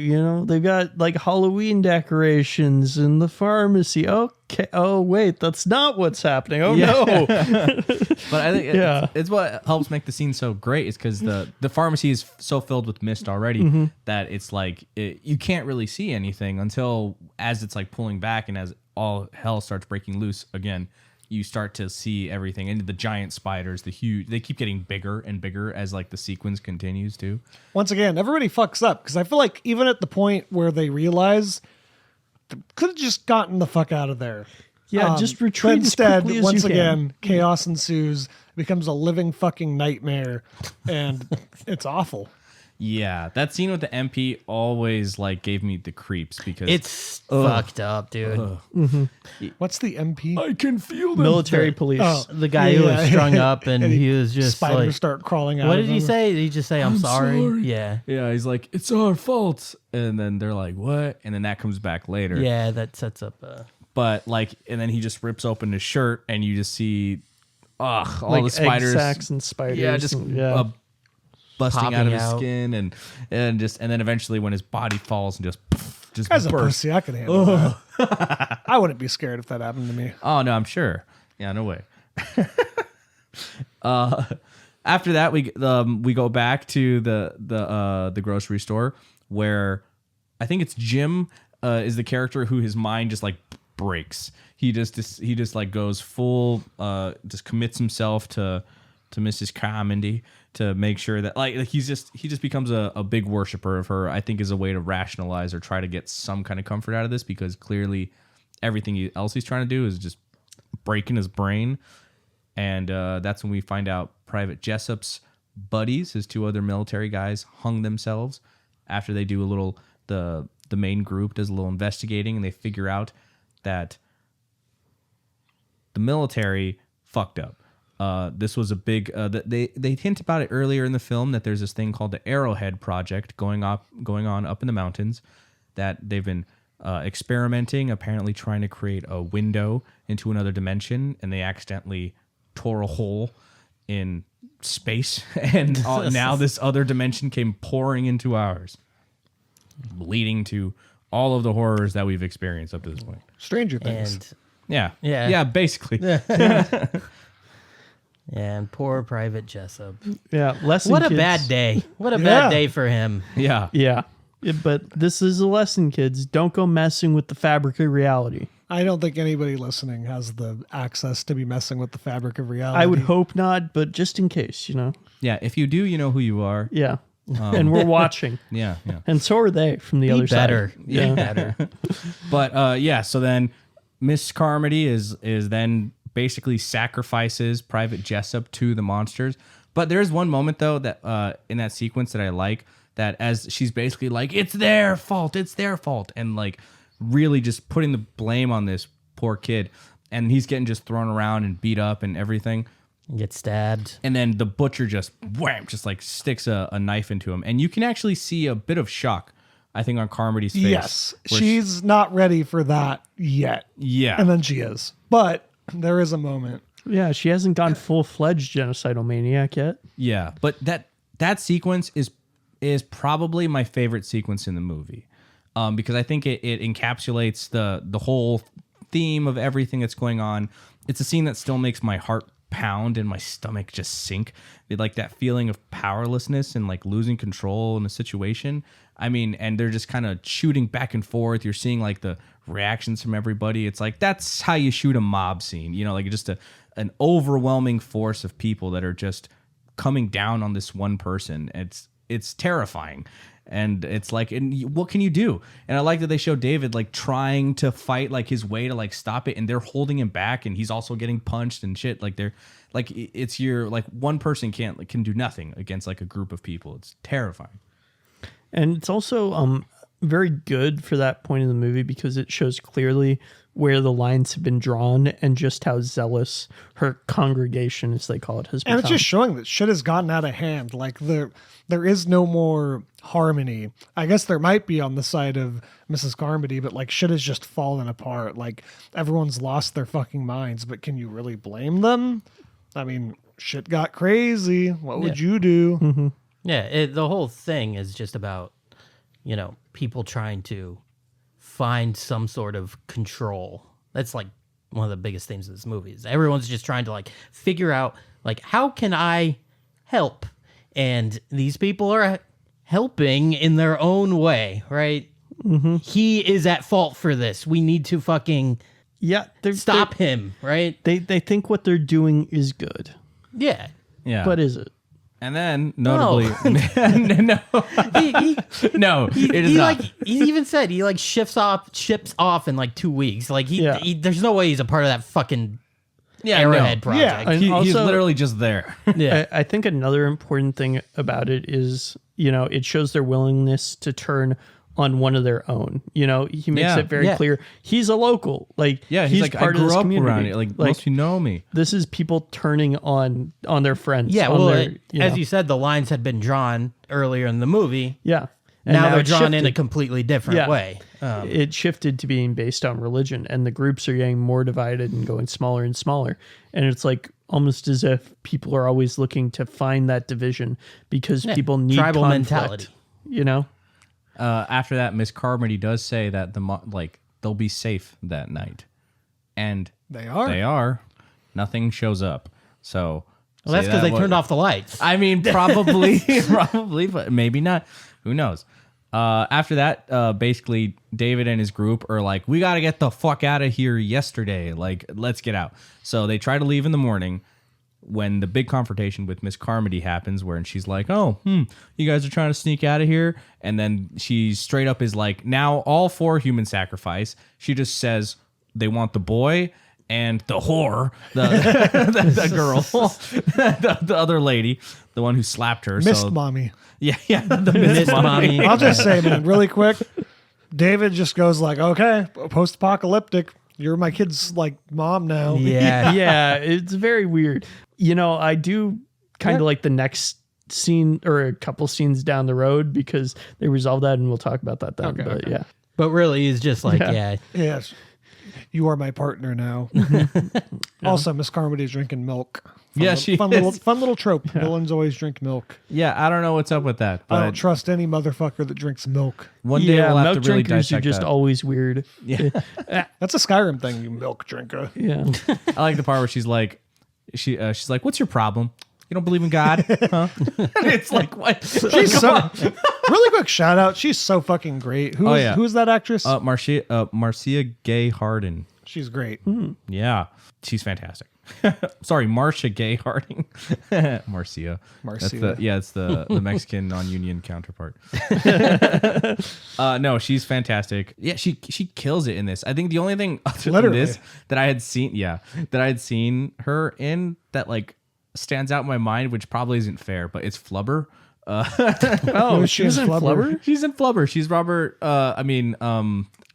[SPEAKER 4] they've got like Halloween decorations in the pharmacy. Okay. Oh, wait, that's not what's happening. Oh, no.
[SPEAKER 2] But I think it's what helps make the scene so great, is because the pharmacy is so filled with mist already that it's like you can't really see anything until, as it's like pulling back and as all hell starts breaking loose again, you start to see everything. And the giant spiders, they keep getting bigger and bigger as like the sequence continues too.
[SPEAKER 1] Once again, everybody fucks up, because I feel like even at the point where they realize, they could have just gotten the fuck out of there.
[SPEAKER 4] Yeah, just retreat as
[SPEAKER 1] instead,
[SPEAKER 4] quickly as
[SPEAKER 1] once
[SPEAKER 4] you can.
[SPEAKER 1] again, chaos ensues, becomes a living fucking nightmare, and it's awful.
[SPEAKER 2] Yeah, that scene with the MP always like gave me the creeps, because
[SPEAKER 3] It's fucked up, dude.
[SPEAKER 1] What's the MP?
[SPEAKER 2] I can feel them.
[SPEAKER 4] Military police.
[SPEAKER 1] Oh.
[SPEAKER 3] The guy who was strung up and he was just
[SPEAKER 1] spiders
[SPEAKER 3] like,
[SPEAKER 1] start crawling out.
[SPEAKER 3] what
[SPEAKER 1] of
[SPEAKER 3] did he
[SPEAKER 1] him.
[SPEAKER 3] say? Did he just say, I'm sorry? Yeah.
[SPEAKER 2] Yeah, he's like, it's our fault. And then they're like, what? And then that comes back later.
[SPEAKER 3] Yeah, that sets up
[SPEAKER 2] But like, and then he just rips open his shirt and you just see, all
[SPEAKER 4] like
[SPEAKER 2] the spiders.
[SPEAKER 4] egg sacs and spiders.
[SPEAKER 2] Yeah, just
[SPEAKER 4] and,
[SPEAKER 2] busting
[SPEAKER 3] Popping
[SPEAKER 2] out of his
[SPEAKER 3] out.
[SPEAKER 2] skin, and then eventually when his body falls and just
[SPEAKER 1] Guy's a
[SPEAKER 2] bursts.
[SPEAKER 1] pussy. I could handle that. I wouldn't be scared if that happened to me.
[SPEAKER 2] Oh no, I'm sure. Yeah, no way. After that, we go back to the grocery store, where I think it's Jim is the character who his mind just like breaks. He just like goes full, just commits himself to Mrs. Carmody to make sure that like he just becomes a big worshiper of her. I think is a way to rationalize or try to get some kind of comfort out of this, because clearly everything else he's trying to do is just breaking his brain. And that's when we find out Private Jessup's buddies, his two other military guys, hung themselves after they do a little, the main group does a little investigating, and they figure out that the military fucked up. This was a big, they hint about it earlier in the film, that there's this thing called the Arrowhead Project going on up in the mountains, that they've been experimenting, apparently trying to create a window into another dimension, and they accidentally tore a hole in space, and now this other dimension came pouring into ours, leading to all of the horrors that we've experienced up to this point.
[SPEAKER 1] Stranger Things.
[SPEAKER 3] and
[SPEAKER 2] Yeah, basically.
[SPEAKER 3] and poor Private Jessup.
[SPEAKER 4] yeah. Lesson
[SPEAKER 3] What a
[SPEAKER 4] kids.
[SPEAKER 3] bad day. What a
[SPEAKER 1] Yeah.
[SPEAKER 3] bad day for him.
[SPEAKER 2] Yeah.
[SPEAKER 4] Yeah. But this is a lesson, kids. Don't go messing with the fabric of reality.
[SPEAKER 1] I don't think anybody listening has the access to be messing with the fabric of reality.
[SPEAKER 4] I would hope not, but just in case,
[SPEAKER 2] Yeah, if you do, you know who you are.
[SPEAKER 4] Yeah. And we're watching.
[SPEAKER 2] Yeah.
[SPEAKER 4] And so are they from the other
[SPEAKER 3] Better.
[SPEAKER 4] side.
[SPEAKER 3] Be better.
[SPEAKER 2] But so then Miss Carmody is then basically sacrifices Private Jessup to the monsters. But there's one moment though that in that sequence that I like, that as she's basically like, it's their fault, and like really just putting the blame on this poor kid, and he's getting just thrown around and beat up and everything.
[SPEAKER 3] Get stabbed.
[SPEAKER 2] And then the butcher just like sticks a knife into him, and you can actually see a bit of shock I think, on Carmody's face.
[SPEAKER 1] Yes,
[SPEAKER 2] where
[SPEAKER 1] she's not ready for that yet.
[SPEAKER 2] Yeah.
[SPEAKER 1] And then she is. But there is a moment.
[SPEAKER 4] Yeah, she hasn't gone full-fledged genocidal maniac yet.
[SPEAKER 2] Yeah, but that sequence is probably my favorite sequence in the movie, because I think it encapsulates the whole theme of everything that's going on. It's a scene that still makes my heart pound and my stomach just sink. Like that feeling of powerlessness and like losing control in a situation. I mean, and they're just kind of shooting back and forth. You're seeing like the reactions from everybody. It's like, that's how you shoot a mob scene, you know, like just an overwhelming force of people that are just coming down on this one person. It's terrifying. And it's like, and what can you do? And I like that they show David like trying to fight like his way to like stop it, and they're holding him back, and he's also getting punched and shit. Like they're like, it's your like one person can do nothing against like a group of people. It's terrifying.
[SPEAKER 4] And it's also very good for that point in the movie because it shows clearly where the lines have been drawn and just how zealous her congregation, as they call it, has become.
[SPEAKER 1] And it's just showing that shit has gotten out of hand. Like there is no more harmony. I guess there might be on the side of Mrs. Carmody, but like shit has just fallen apart. Like everyone's lost their fucking minds, but can you really blame them? I mean, shit got crazy. What would you do?
[SPEAKER 4] Mm-hmm.
[SPEAKER 3] Yeah, the whole thing is just about, you know, people trying to find some sort of control. That's like one of the biggest themes of this movie. Is everyone's just trying to like figure out like, how can I help? And these people are helping in their own way, right? Mm-hmm. He is at fault for this. We need to fucking stop him, right?
[SPEAKER 4] They think what they're doing is good.
[SPEAKER 3] Yeah.
[SPEAKER 2] Yeah.
[SPEAKER 4] But is it?
[SPEAKER 2] And then, notably, no, it is not.
[SPEAKER 3] Like, he even said he like ships off in like 2 weeks. Like there's no way he's a part of that fucking Arrowhead project.
[SPEAKER 4] And
[SPEAKER 2] He's
[SPEAKER 4] also,
[SPEAKER 2] literally just there.
[SPEAKER 3] Yeah.
[SPEAKER 4] I think another important thing about it is, you know, it shows their willingness to turn on one of their own. You know, he makes it very clear he's a local. Like,
[SPEAKER 2] he's like,
[SPEAKER 4] part
[SPEAKER 2] I grew
[SPEAKER 4] of this
[SPEAKER 2] up
[SPEAKER 4] community.
[SPEAKER 2] around it. Like most of you know me.
[SPEAKER 4] This is people turning on their friends.
[SPEAKER 3] Yeah,
[SPEAKER 4] on
[SPEAKER 3] well,
[SPEAKER 4] their,
[SPEAKER 3] as you said, the lines had been drawn earlier in the movie.
[SPEAKER 4] Yeah.
[SPEAKER 3] And now they're
[SPEAKER 4] it
[SPEAKER 3] drawn in a
[SPEAKER 4] shifted.
[SPEAKER 3] completely different way.
[SPEAKER 4] It shifted to being based on religion, and the groups are getting more divided and going smaller and smaller. And it's like almost as if people are always looking to find that division because people need
[SPEAKER 3] tribal
[SPEAKER 4] conflict,
[SPEAKER 3] mentality.
[SPEAKER 4] You know?
[SPEAKER 2] After that, Miss Carmody does say that they'll be safe that night, and
[SPEAKER 1] They are.
[SPEAKER 2] They are. Nothing shows up. So,
[SPEAKER 3] Well, that's because they turned off the lights.
[SPEAKER 2] I mean, probably, but maybe not. Who knows? After that, basically, David and his group are like, "We got to get the fuck out of here yesterday. Like, let's get out." So they try to leave in the morning. When the big confrontation with Miss Carmody happens, where she's like, "Oh, you guys are trying to sneak out of here," and then she straight up is like, "Now all for human sacrifice." She just says they want the boy and the whore, the girl, the other lady, the one who slapped her,
[SPEAKER 1] Missed mommy.
[SPEAKER 2] Yeah, the Miss Mommy.
[SPEAKER 1] I'll just say, man, really quick, David just goes like, "Okay, post-apocalyptic. You're my kid's like mom now."
[SPEAKER 3] Yeah.
[SPEAKER 4] Yeah, it's very weird. You know, I do kind of like the next scene or a couple scenes down the road because they resolve that, and we'll talk about that then.
[SPEAKER 1] Okay,
[SPEAKER 4] but
[SPEAKER 1] okay.
[SPEAKER 4] yeah.
[SPEAKER 3] But really, he's just like,
[SPEAKER 4] Yeah.
[SPEAKER 1] Yes. You are my partner now. Also, Miss Carmody's drinking milk.
[SPEAKER 2] She
[SPEAKER 1] fun little trope. Villains always drink milk.
[SPEAKER 2] Yeah, I don't know what's up with that,
[SPEAKER 1] I don't
[SPEAKER 2] but
[SPEAKER 1] trust any motherfucker that drinks milk.
[SPEAKER 2] one day
[SPEAKER 4] Yeah,
[SPEAKER 2] we'll have
[SPEAKER 4] milk
[SPEAKER 2] to really
[SPEAKER 4] drinkers are
[SPEAKER 2] dissect
[SPEAKER 4] just
[SPEAKER 2] that.
[SPEAKER 4] always weird.
[SPEAKER 2] Yeah,
[SPEAKER 1] That's a Skyrim thing, you milk drinker.
[SPEAKER 4] Yeah.
[SPEAKER 2] I like the part where she's like, she's like, "What's your problem? You don't believe in God, huh?" And it's like, what?
[SPEAKER 1] She's so really quick shout out. She's so fucking great. Who's that actress?
[SPEAKER 2] Marcia Gay Harden.
[SPEAKER 1] She's great.
[SPEAKER 2] Yeah, she's fantastic. Sorry, Marcia Gay Harding. Marcia.
[SPEAKER 1] Marcia.
[SPEAKER 2] It's the Mexican non-union counterpart. No, she's fantastic. Yeah, she kills it in this. I think the only thing other than
[SPEAKER 1] Literally.
[SPEAKER 2] this that I had seen her in that like stands out in my mind, which probably isn't fair, but it's Flubber.
[SPEAKER 1] Oh,
[SPEAKER 4] she was in Flubber?
[SPEAKER 2] She's in Flubber. She's Robert.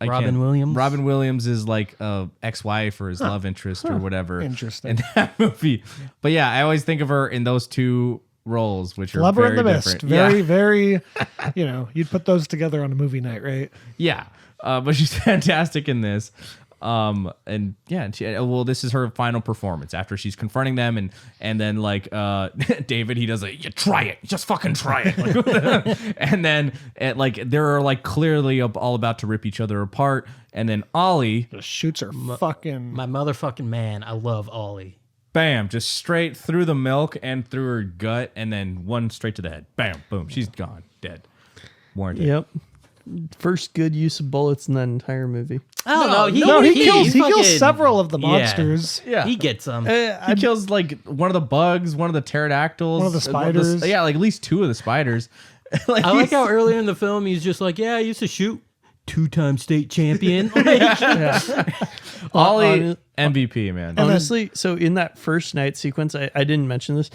[SPEAKER 3] Robin Williams?
[SPEAKER 2] Robin Williams is like ex-wife or his love interest or whatever.
[SPEAKER 1] Interesting.
[SPEAKER 2] In that movie. But yeah, I always think of her in those two roles, which are
[SPEAKER 1] Flubber
[SPEAKER 2] very
[SPEAKER 1] in the Mist.
[SPEAKER 2] different.
[SPEAKER 1] Very, very, you'd put those together on a movie night, right?
[SPEAKER 2] Yeah. But she's fantastic in this. And this is her final performance after she's confronting them, and then like David, he does like, try it, just fucking try it. And then like they're like clearly all about to rip each other apart, and then Ollie
[SPEAKER 1] Just shoots her fucking.
[SPEAKER 3] My motherfucking man. I love Ollie.
[SPEAKER 2] bam, just straight through the milk and through her gut, and then one straight to the head. Bam, boom, she's gone, dead. Warranted.
[SPEAKER 4] Yep. First good use of bullets in that entire movie.
[SPEAKER 3] Oh
[SPEAKER 1] He kills
[SPEAKER 3] fucking-
[SPEAKER 1] several of the monsters.
[SPEAKER 2] Yeah.
[SPEAKER 3] He gets them.
[SPEAKER 2] He kills like one of the bugs, one of the pterodactyls,
[SPEAKER 1] One of the spiders.
[SPEAKER 2] yeah, like at least two of the spiders. Like,
[SPEAKER 3] I like
[SPEAKER 2] he's-
[SPEAKER 3] how earlier in the film he's just like, yeah, I used to shoot 2-time state champion. Like,
[SPEAKER 2] Ollie MVP, man.
[SPEAKER 4] Honestly, so in that first night sequence, I didn't mention this.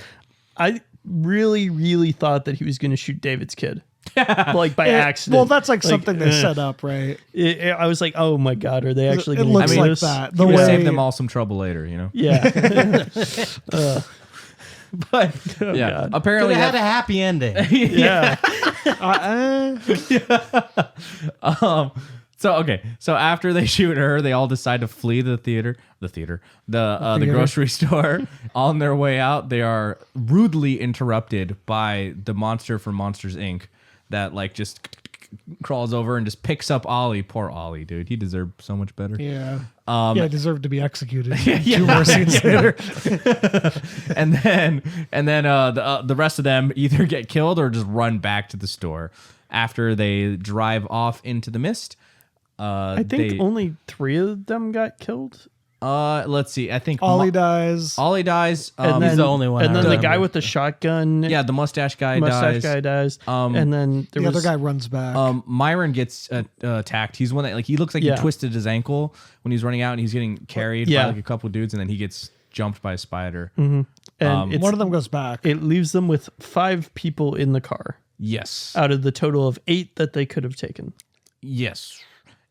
[SPEAKER 4] I really, really thought that he was going to shoot David's kid. Like by accident.
[SPEAKER 1] Well, that's like something they set up, right?
[SPEAKER 4] I was like, oh my God, are they actually
[SPEAKER 1] It
[SPEAKER 4] going to
[SPEAKER 1] looks
[SPEAKER 4] do
[SPEAKER 1] like
[SPEAKER 4] this?
[SPEAKER 1] that.
[SPEAKER 2] He
[SPEAKER 1] The
[SPEAKER 2] would
[SPEAKER 1] way
[SPEAKER 2] save them all some trouble later, you know.
[SPEAKER 4] Yeah.
[SPEAKER 2] But
[SPEAKER 4] Oh,
[SPEAKER 2] yeah,
[SPEAKER 4] God.
[SPEAKER 2] apparently
[SPEAKER 3] it had a happy ending.
[SPEAKER 4] Yeah.
[SPEAKER 2] So after they shoot her, they all decide to flee the grocery store. On their way out, they are rudely interrupted by the monster from Monsters Inc. that like just crawls over and just picks up Ollie. Poor Ollie, dude. He deserved so much better.
[SPEAKER 1] Yeah. Deserved to be executed. Two more scenes later.
[SPEAKER 2] And then the rest of them either get killed or just run back to the store after they drive off into the mist.
[SPEAKER 4] I think only 3 of them got killed.
[SPEAKER 2] Let's see. I think
[SPEAKER 1] Ollie dies.
[SPEAKER 2] Ollie dies.
[SPEAKER 4] And
[SPEAKER 3] he's the only one
[SPEAKER 4] And
[SPEAKER 3] I
[SPEAKER 4] then the
[SPEAKER 3] remember.
[SPEAKER 4] guy with the shotgun.
[SPEAKER 2] Yeah, the mustache guy
[SPEAKER 4] dies. And then
[SPEAKER 1] The other guy runs back.
[SPEAKER 2] Myron gets attacked. He's one that like he looks like
[SPEAKER 4] Yeah.
[SPEAKER 2] he twisted his ankle when he's running out, and he's getting carried by like a couple dudes, and then he gets jumped by a spider.
[SPEAKER 4] And it's,
[SPEAKER 1] One of them goes back.
[SPEAKER 4] it leaves them with 5 people in the car
[SPEAKER 2] Yes,
[SPEAKER 4] out of the total of 8 that they could have taken.
[SPEAKER 2] yes.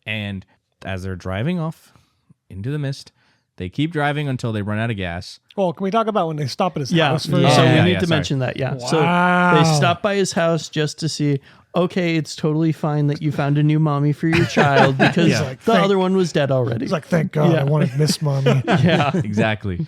[SPEAKER 2] And as they're driving off into the mist, they keep driving until they run out of gas.
[SPEAKER 1] Well, can we talk about when they stop at his
[SPEAKER 4] Yeah.
[SPEAKER 1] house
[SPEAKER 4] So
[SPEAKER 1] first?
[SPEAKER 2] Oh,
[SPEAKER 4] we
[SPEAKER 2] yeah,
[SPEAKER 4] need
[SPEAKER 2] yeah,
[SPEAKER 4] to
[SPEAKER 2] sorry.
[SPEAKER 4] mention that. Yeah.
[SPEAKER 1] Wow.
[SPEAKER 4] So they stop by his house just to see, okay, it's totally fine that you found a new mommy for your child because
[SPEAKER 1] He's like,
[SPEAKER 4] the other one was dead already.
[SPEAKER 1] He's like, thank God, I wanted Miss Mommy.
[SPEAKER 4] yeah.
[SPEAKER 2] Exactly.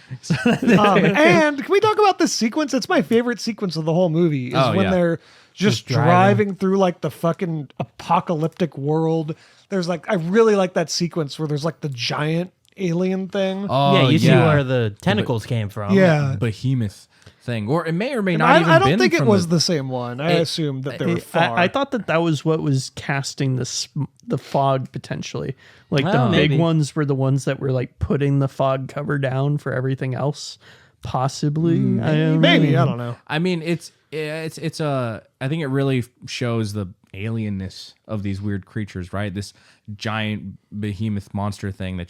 [SPEAKER 1] And can we talk about this sequence? It's my favorite sequence of the whole movie. Is when they're just driving through like the fucking apocalyptic world. There's like, I really like that sequence where there's like the giant alien thing.
[SPEAKER 2] Oh,
[SPEAKER 3] yeah, you see where the tentacles came from.
[SPEAKER 1] Yeah.
[SPEAKER 2] behemoth thing, or it may or may not
[SPEAKER 1] I don't
[SPEAKER 2] been
[SPEAKER 1] think it
[SPEAKER 2] from
[SPEAKER 1] was the same one. I assumed that they were far.
[SPEAKER 4] I thought that was what was casting the fog potentially. Like the
[SPEAKER 3] Oh,
[SPEAKER 4] big
[SPEAKER 3] maybe.
[SPEAKER 4] ones were the ones that were like putting the fog cover down for everything else. Possibly.
[SPEAKER 1] Maybe, I don't know.
[SPEAKER 2] I mean, it's I think it really shows the alienness of these weird creatures, right? This giant behemoth monster thing that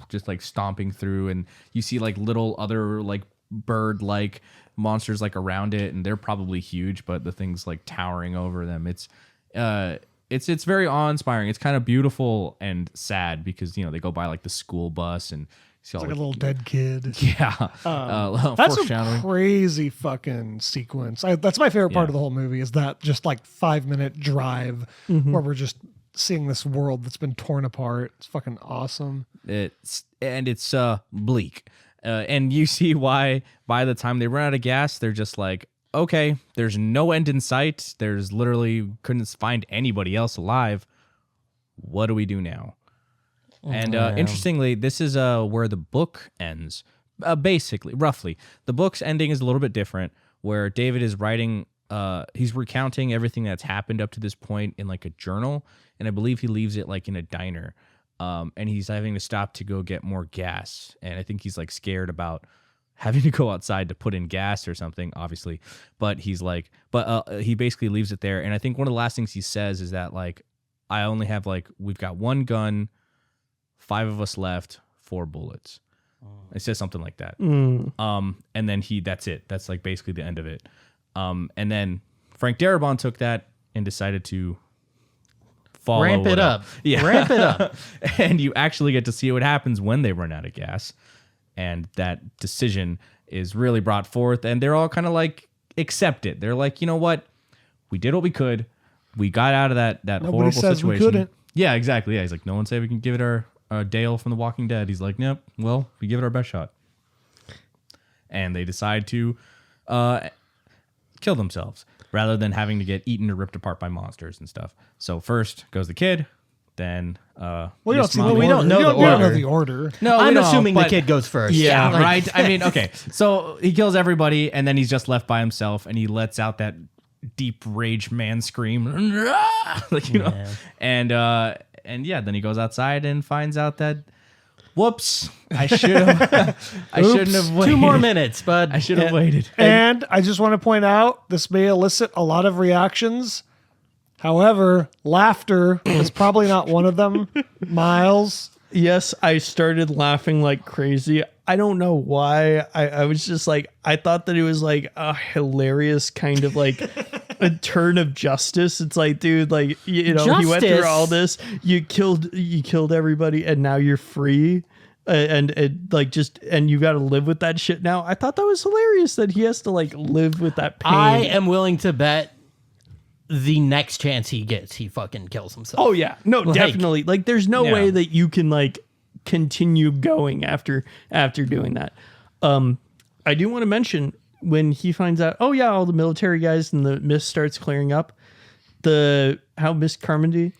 [SPEAKER 2] just like stomping through, and you see like little other like bird like monsters like around it, and they're probably huge, but the thing's like towering over them. It's very awe-inspiring. It's kind of beautiful and sad because they go by like the school bus and see all
[SPEAKER 1] Like a little dead kid.
[SPEAKER 2] yeah.
[SPEAKER 1] That's a
[SPEAKER 2] foreshadowing.
[SPEAKER 1] crazy fucking sequence. That's my favorite part of the whole movie is that just like 5-minute drive where we're just seeing this world that's been torn apart. It's fucking awesome.
[SPEAKER 2] It's bleak. And you see why by the time they run out of gas, they're just like, okay, there's no end in sight. There's literally couldn't find anybody else alive. What do we do now? And interestingly, this is where the book ends. Basically, roughly. The book's ending is a little bit different, where David is writing, he's recounting everything that's happened up to this point in like a journal, and I believe he leaves it like in a diner. And he's having to stop to go get more gas. And I think he's like scared about having to go outside to put in gas or something, obviously. But he's like, he basically leaves it there. And I think one of the last things he says is that like, I only have like, we've got 1 gun, 5 of us left, 4 bullets. It says something like that. And then that's it. That's like basically the end of it. And then Frank Darabont took that and decided to
[SPEAKER 3] Ramp it up.
[SPEAKER 2] Yeah.
[SPEAKER 3] Ramp it up.
[SPEAKER 2] And you actually get to see what happens when they run out of gas. And that decision is really brought forth. And they're all kind of like accept it. They're like, you know what? We did what we could. We got out of that
[SPEAKER 1] Nobody
[SPEAKER 2] horrible
[SPEAKER 1] says we
[SPEAKER 2] situation.
[SPEAKER 1] couldn't.
[SPEAKER 2] Yeah, exactly. Yeah, he's like, no one said we can give it our Dale from The Walking Dead. He's like, nope. Well, we give it our best shot. And they decide to kill themselves rather than having to get eaten or ripped apart by monsters and stuff. So first goes the kid, then
[SPEAKER 1] We don't see the
[SPEAKER 3] we
[SPEAKER 1] order.
[SPEAKER 3] don't know
[SPEAKER 1] We
[SPEAKER 3] the
[SPEAKER 1] don't know
[SPEAKER 3] order.
[SPEAKER 1] the order.
[SPEAKER 2] No,
[SPEAKER 3] I'm
[SPEAKER 2] we don't,
[SPEAKER 3] assuming the
[SPEAKER 2] but-
[SPEAKER 3] kid goes first.
[SPEAKER 2] Yeah,
[SPEAKER 3] Like-
[SPEAKER 2] right. I mean, okay. So he kills everybody, and then he's just left by himself, and he lets out that deep rage man scream, like you know, and yeah, then he goes outside and finds out that, whoops, I should have, I shouldn't have waited.
[SPEAKER 3] 2 more minutes, bud.
[SPEAKER 2] I should have waited.
[SPEAKER 1] And I just want to point out, this may elicit a lot of reactions. However, laughter is probably not one of them. Miles.
[SPEAKER 4] Yes, I started laughing like crazy. I don't know why. I was just like, I thought that it was like a hilarious kind of like a turn of justice. It's like, dude, like, you know, he went through
[SPEAKER 3] Justice.
[SPEAKER 4] all this. You killed everybody, and now you're free. And like just, and you got to live with that shit now. I thought that was hilarious that he has to like live with that pain.
[SPEAKER 3] I am willing to bet the next chance he gets, he fucking kills himself.
[SPEAKER 4] Oh yeah, no,
[SPEAKER 3] Like-
[SPEAKER 4] definitely. Like, there's no
[SPEAKER 2] Yeah.
[SPEAKER 4] way that you can like continue going after doing that. I do want to mention when he finds out, oh yeah, all the military guys and the mist starts clearing up. How Miss Carmody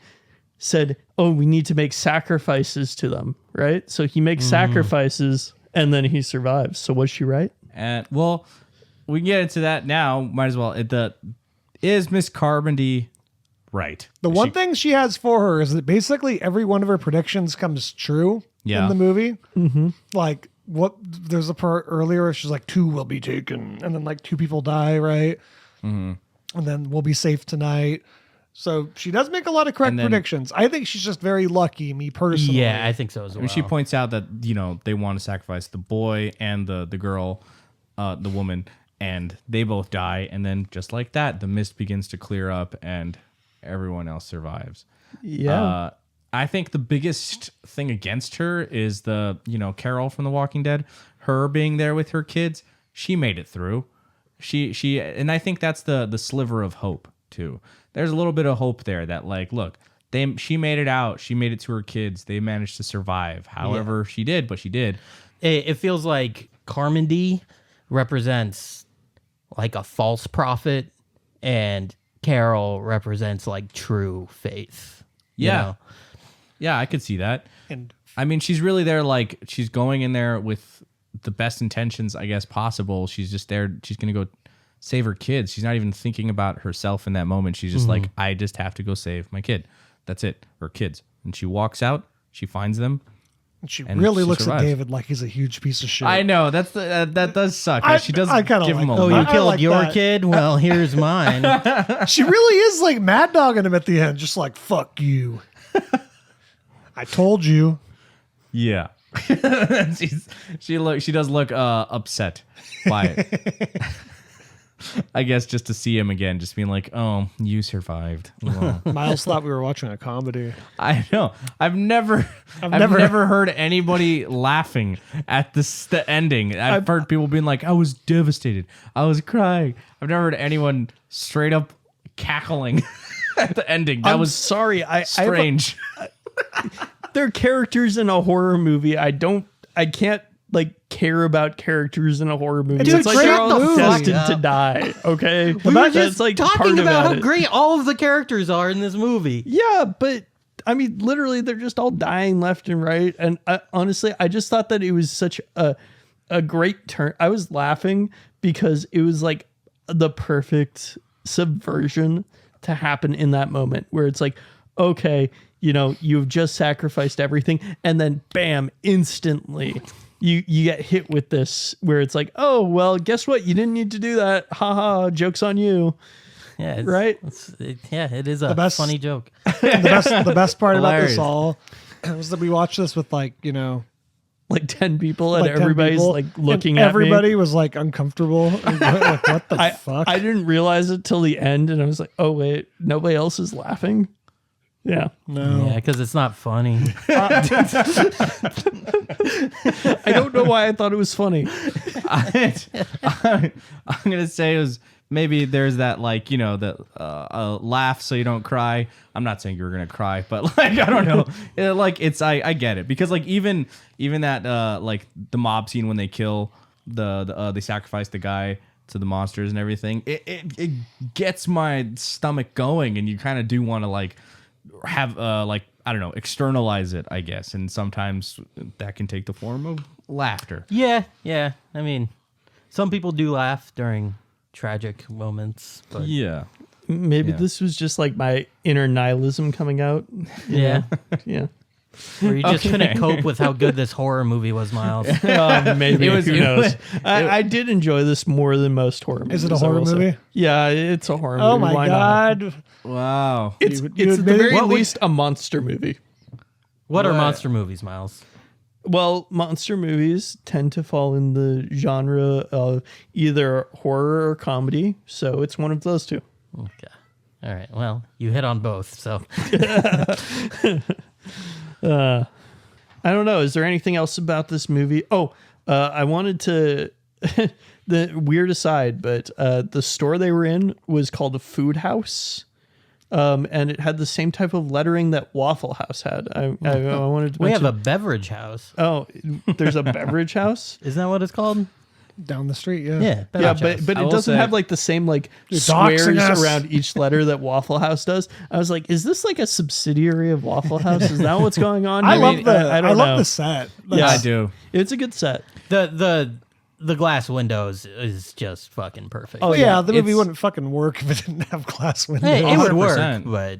[SPEAKER 4] said, oh, we need to make sacrifices to them, right? So he makes sacrifices and then he survives. So was she right?
[SPEAKER 2] And well, we can get into that now. Might as well. Is Miss Carmody right?
[SPEAKER 1] The
[SPEAKER 2] Is
[SPEAKER 1] one
[SPEAKER 2] she-
[SPEAKER 1] thing she has for her is that basically every one of her predictions comes true
[SPEAKER 2] Yeah.
[SPEAKER 1] in the movie. Mm-hmm. Like, there's a part earlier where she's like, 2 will be taken. And then like 2 people die, right? Mm-hmm. And then we'll be safe tonight. So she does make a lot of correct
[SPEAKER 2] And then-
[SPEAKER 1] predictions. I think she's just very lucky, me personally.
[SPEAKER 3] Yeah, I think so as well.
[SPEAKER 2] I mean, she points out that, you know, they want to sacrifice the boy and the girl, the woman, and they both die. And then just like that, the mist begins to clear up and everyone else survives.
[SPEAKER 4] Yeah.
[SPEAKER 2] I think the biggest thing against her is Carol from The Walking Dead, her being there with her kids. She made it through. She and I think that's the sliver of hope too. There's a little bit of hope there that, like, look, she made it out. She made it to her kids. They managed to survive. However, she did, but she did.
[SPEAKER 3] It feels like Carmody represents like a false prophet, and Carol represents like true faith. you
[SPEAKER 2] Yeah.
[SPEAKER 3] know?
[SPEAKER 2] Yeah, I could see that.
[SPEAKER 1] And
[SPEAKER 2] I mean, she's really there, like, she's going in there with the best intentions, I guess, possible. She's just there. She's going to go save her kids. She's not even thinking about herself in that moment. She's just like, I just have to go save my kid. That's it. Or kids. And she walks out. She finds them.
[SPEAKER 1] she
[SPEAKER 2] And
[SPEAKER 1] really
[SPEAKER 2] she
[SPEAKER 1] looks
[SPEAKER 2] survives.
[SPEAKER 1] at David like he's a huge piece of shit.
[SPEAKER 2] I know. That does suck. She does
[SPEAKER 1] I kinda
[SPEAKER 2] give him a
[SPEAKER 1] like-
[SPEAKER 3] Oh, you
[SPEAKER 1] I
[SPEAKER 2] lot.
[SPEAKER 3] killed
[SPEAKER 1] like
[SPEAKER 3] your
[SPEAKER 1] that.
[SPEAKER 3] kid? Well, here's mine.
[SPEAKER 1] She really is like mad dogging him at the end, just like, fuck you. I told you.
[SPEAKER 2] Yeah. She does look upset by it. I guess just to see him again, just being like, "Oh, you survived." Well,
[SPEAKER 1] Miles thought we were watching a comedy.
[SPEAKER 2] I know. I've never heard anybody laughing at the ending. I've heard people being like, "I was devastated. I was crying." I've never heard anyone straight up cackling at the ending. That
[SPEAKER 4] I'm
[SPEAKER 2] was
[SPEAKER 4] sorry.
[SPEAKER 2] strange.
[SPEAKER 4] They're characters in a horror movie. I can't like care about characters in a horror movie.
[SPEAKER 1] It's a
[SPEAKER 4] It's like
[SPEAKER 1] great
[SPEAKER 4] they're all
[SPEAKER 1] movie.
[SPEAKER 4] destined to die. Okay,
[SPEAKER 3] We were
[SPEAKER 4] that's
[SPEAKER 3] just
[SPEAKER 4] like part
[SPEAKER 3] talking about how
[SPEAKER 4] it.
[SPEAKER 3] great all of the characters are in this movie.
[SPEAKER 4] Yeah, but I mean, literally, they're just all dying left and right. And honestly, I just thought that it was such a great turn. I was laughing because it was like the perfect subversion to happen in that moment where it's like, okay, you know, you've just sacrificed everything, and then bam, instantly you get hit with this where it's like, oh well, guess what? You didn't need to do that. Haha, joke's on you.
[SPEAKER 3] Yeah,
[SPEAKER 4] Right?
[SPEAKER 3] It is a
[SPEAKER 1] best-
[SPEAKER 3] funny joke.
[SPEAKER 1] The best part about
[SPEAKER 2] Hilarious.
[SPEAKER 1] this all was that we watched this with like, you know,
[SPEAKER 4] Like 10 people, and
[SPEAKER 1] like 10
[SPEAKER 4] everybody's
[SPEAKER 1] people,
[SPEAKER 4] like
[SPEAKER 1] and
[SPEAKER 4] looking at me.
[SPEAKER 1] everybody was like uncomfortable. Like, what the fuck?
[SPEAKER 4] I didn't realize it till the end, and I was like, "Oh wait, nobody else is laughing." Yeah,
[SPEAKER 1] no.
[SPEAKER 3] Yeah, because it's not funny.
[SPEAKER 4] I don't know why I thought it was funny.
[SPEAKER 2] I'm gonna say it was maybe there's that like, the laugh so you don't cry. I'm not saying you're gonna cry, but like I don't know. I get it, because like even that like the mob scene when they kill they sacrifice the guy to the monsters and everything. It gets my stomach going, and you kind of do want to like have like, I don't know, externalize it, I guess, and sometimes that can take the form of laughter.
[SPEAKER 3] Yeah. I mean, some people do laugh during tragic moments, but
[SPEAKER 2] Yeah.
[SPEAKER 4] Maybe this was just like my inner nihilism coming out.
[SPEAKER 3] yeah.
[SPEAKER 4] Yeah.
[SPEAKER 3] Or you just couldn't cope with how good this horror movie was, Miles.
[SPEAKER 4] Maybe.
[SPEAKER 2] It was-
[SPEAKER 4] Who knows? I did enjoy this more than most horror movies.
[SPEAKER 1] Is it a
[SPEAKER 4] I
[SPEAKER 1] horror
[SPEAKER 4] will say.
[SPEAKER 1] movie?
[SPEAKER 4] Yeah, it's a horror
[SPEAKER 1] Oh
[SPEAKER 4] movie.
[SPEAKER 1] my
[SPEAKER 4] Why not?
[SPEAKER 1] god.
[SPEAKER 2] Wow.
[SPEAKER 4] It's,
[SPEAKER 1] You
[SPEAKER 4] it's at the
[SPEAKER 1] admit it?
[SPEAKER 4] very
[SPEAKER 1] What would-
[SPEAKER 4] least a monster movie.
[SPEAKER 3] What are monster movies, Miles?
[SPEAKER 4] Well, monster movies tend to fall in the genre of either horror or comedy, so it's one of those two.
[SPEAKER 3] Okay. All right. Well, you hit on both, so.
[SPEAKER 4] I don't know. Is there anything else about this movie? Oh, I wanted to. The weird aside, but the store they were in was called a Food House, and it had the same type of lettering that Waffle House had. I wanted to.
[SPEAKER 3] We have
[SPEAKER 4] mention-
[SPEAKER 3] a beverage house.
[SPEAKER 4] Oh, there's a beverage house.
[SPEAKER 3] Isn't that what it's called?
[SPEAKER 1] Down the street, yeah.
[SPEAKER 3] Yeah.
[SPEAKER 4] Yeah,
[SPEAKER 3] Beverage house.
[SPEAKER 4] but
[SPEAKER 2] I
[SPEAKER 4] it
[SPEAKER 2] will
[SPEAKER 4] doesn't
[SPEAKER 2] say-
[SPEAKER 4] have like the same like
[SPEAKER 1] You're
[SPEAKER 4] squares
[SPEAKER 1] doxing us.
[SPEAKER 4] around each letter that Waffle House does. I was like, is this like a subsidiary of Waffle House? Is that what's going on?
[SPEAKER 1] I
[SPEAKER 4] mean,
[SPEAKER 1] I
[SPEAKER 4] don't
[SPEAKER 1] love
[SPEAKER 4] know.
[SPEAKER 1] the set.
[SPEAKER 4] Yeah.
[SPEAKER 2] I do.
[SPEAKER 4] It's a good set.
[SPEAKER 3] The glass windows is just fucking perfect.
[SPEAKER 4] Oh,
[SPEAKER 1] Yeah, the movie
[SPEAKER 2] it's-
[SPEAKER 1] wouldn't fucking work if it didn't have glass windows.
[SPEAKER 3] Hey, it would work,
[SPEAKER 2] 100%.
[SPEAKER 3] but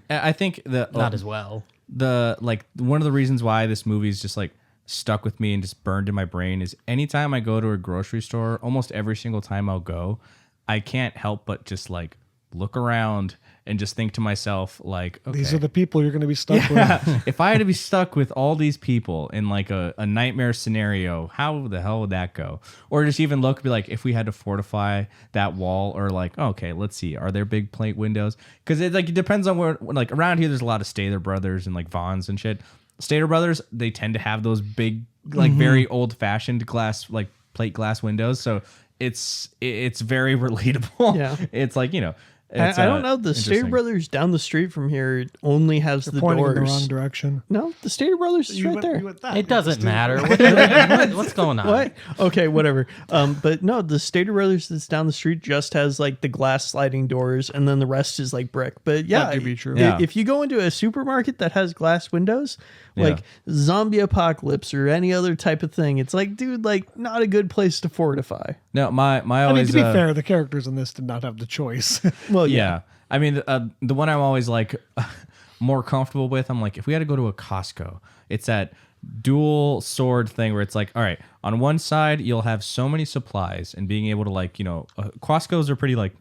[SPEAKER 2] I think
[SPEAKER 3] not as well.
[SPEAKER 2] one of the reasons why this movie is just like stuck with me and just burned in my brain is anytime I go to a grocery store, almost every single time I'll go, I can't help but just like look around and just think to myself like, okay,
[SPEAKER 1] These are the people you're going to be stuck with.
[SPEAKER 2] if I had to be stuck with all these people in like a nightmare scenario, how the hell would that go? Or just even look, be like, if we had to fortify that wall, or like, okay, let's see, are there big plate windows? Because it like it depends on where. Like around here, there's a lot of Stater Brothers and like Vons and shit. Stater Brothers, they tend to have those big, like very old fashioned glass, like plate glass windows. So it's very relatable.
[SPEAKER 4] Yeah.
[SPEAKER 2] It's like,
[SPEAKER 4] I don't know. The Stater
[SPEAKER 2] interesting.
[SPEAKER 4] Brothers down the street from here only has the
[SPEAKER 1] Pointing in the
[SPEAKER 4] doors.
[SPEAKER 1] wrong direction.
[SPEAKER 4] No, the Stater Brothers is right there.
[SPEAKER 3] It doesn't matter. What's going on?
[SPEAKER 4] What? Okay, whatever. But no, the Stater Brothers that's down the street just has like the glass sliding doors, and then the rest is like brick. But yeah,
[SPEAKER 1] That could be true.
[SPEAKER 2] Yeah.
[SPEAKER 4] If you go into a supermarket that has glass windows, like
[SPEAKER 2] Yeah.
[SPEAKER 4] zombie apocalypse or any other type of thing, it's like, dude, like not a good place to fortify.
[SPEAKER 2] No, my
[SPEAKER 1] I mean,
[SPEAKER 2] always
[SPEAKER 1] to be fair, the characters in this did not have the choice.
[SPEAKER 4] Well,
[SPEAKER 2] yeah. I mean, the one I'm always like more comfortable with, I'm like, if we had to go to a Costco, it's that dual sword thing where it's like, all right, on one side, you'll have so many supplies and being able to like, Costco's are pretty like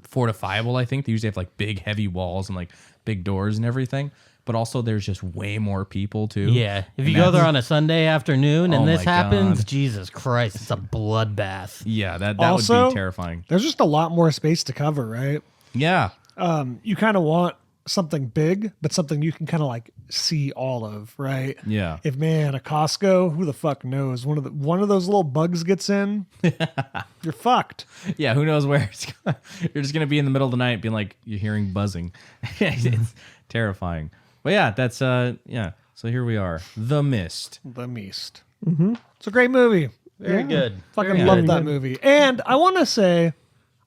[SPEAKER 2] fortifiable, I think. They usually have like big, heavy walls and like big doors and everything. But also there's just way more people too.
[SPEAKER 3] Yeah. If you go there on a Sunday afternoon and
[SPEAKER 2] Oh
[SPEAKER 3] this
[SPEAKER 2] my
[SPEAKER 3] happens,
[SPEAKER 2] God.
[SPEAKER 3] Jesus Christ, it's a bloodbath.
[SPEAKER 2] Yeah, that
[SPEAKER 1] Also-
[SPEAKER 2] would be terrifying.
[SPEAKER 1] There's just a lot more space to cover, right?
[SPEAKER 2] Yeah.
[SPEAKER 1] You kind of want something big, but something you can kind of like see all of, right?
[SPEAKER 2] Yeah.
[SPEAKER 1] If a Costco, who the fuck knows? One of those little bugs gets in, you're fucked.
[SPEAKER 2] Yeah, who knows where it's going. You're just going to be in the middle of the night being like, you're hearing buzzing. It's terrifying. But yeah, that's, yeah. So here we are. The Mist.
[SPEAKER 1] The Mist. Mm-hmm. It's a great movie.
[SPEAKER 3] Very good.
[SPEAKER 1] Fucking
[SPEAKER 3] Very
[SPEAKER 1] love
[SPEAKER 3] good.
[SPEAKER 1] that movie. And I want to say,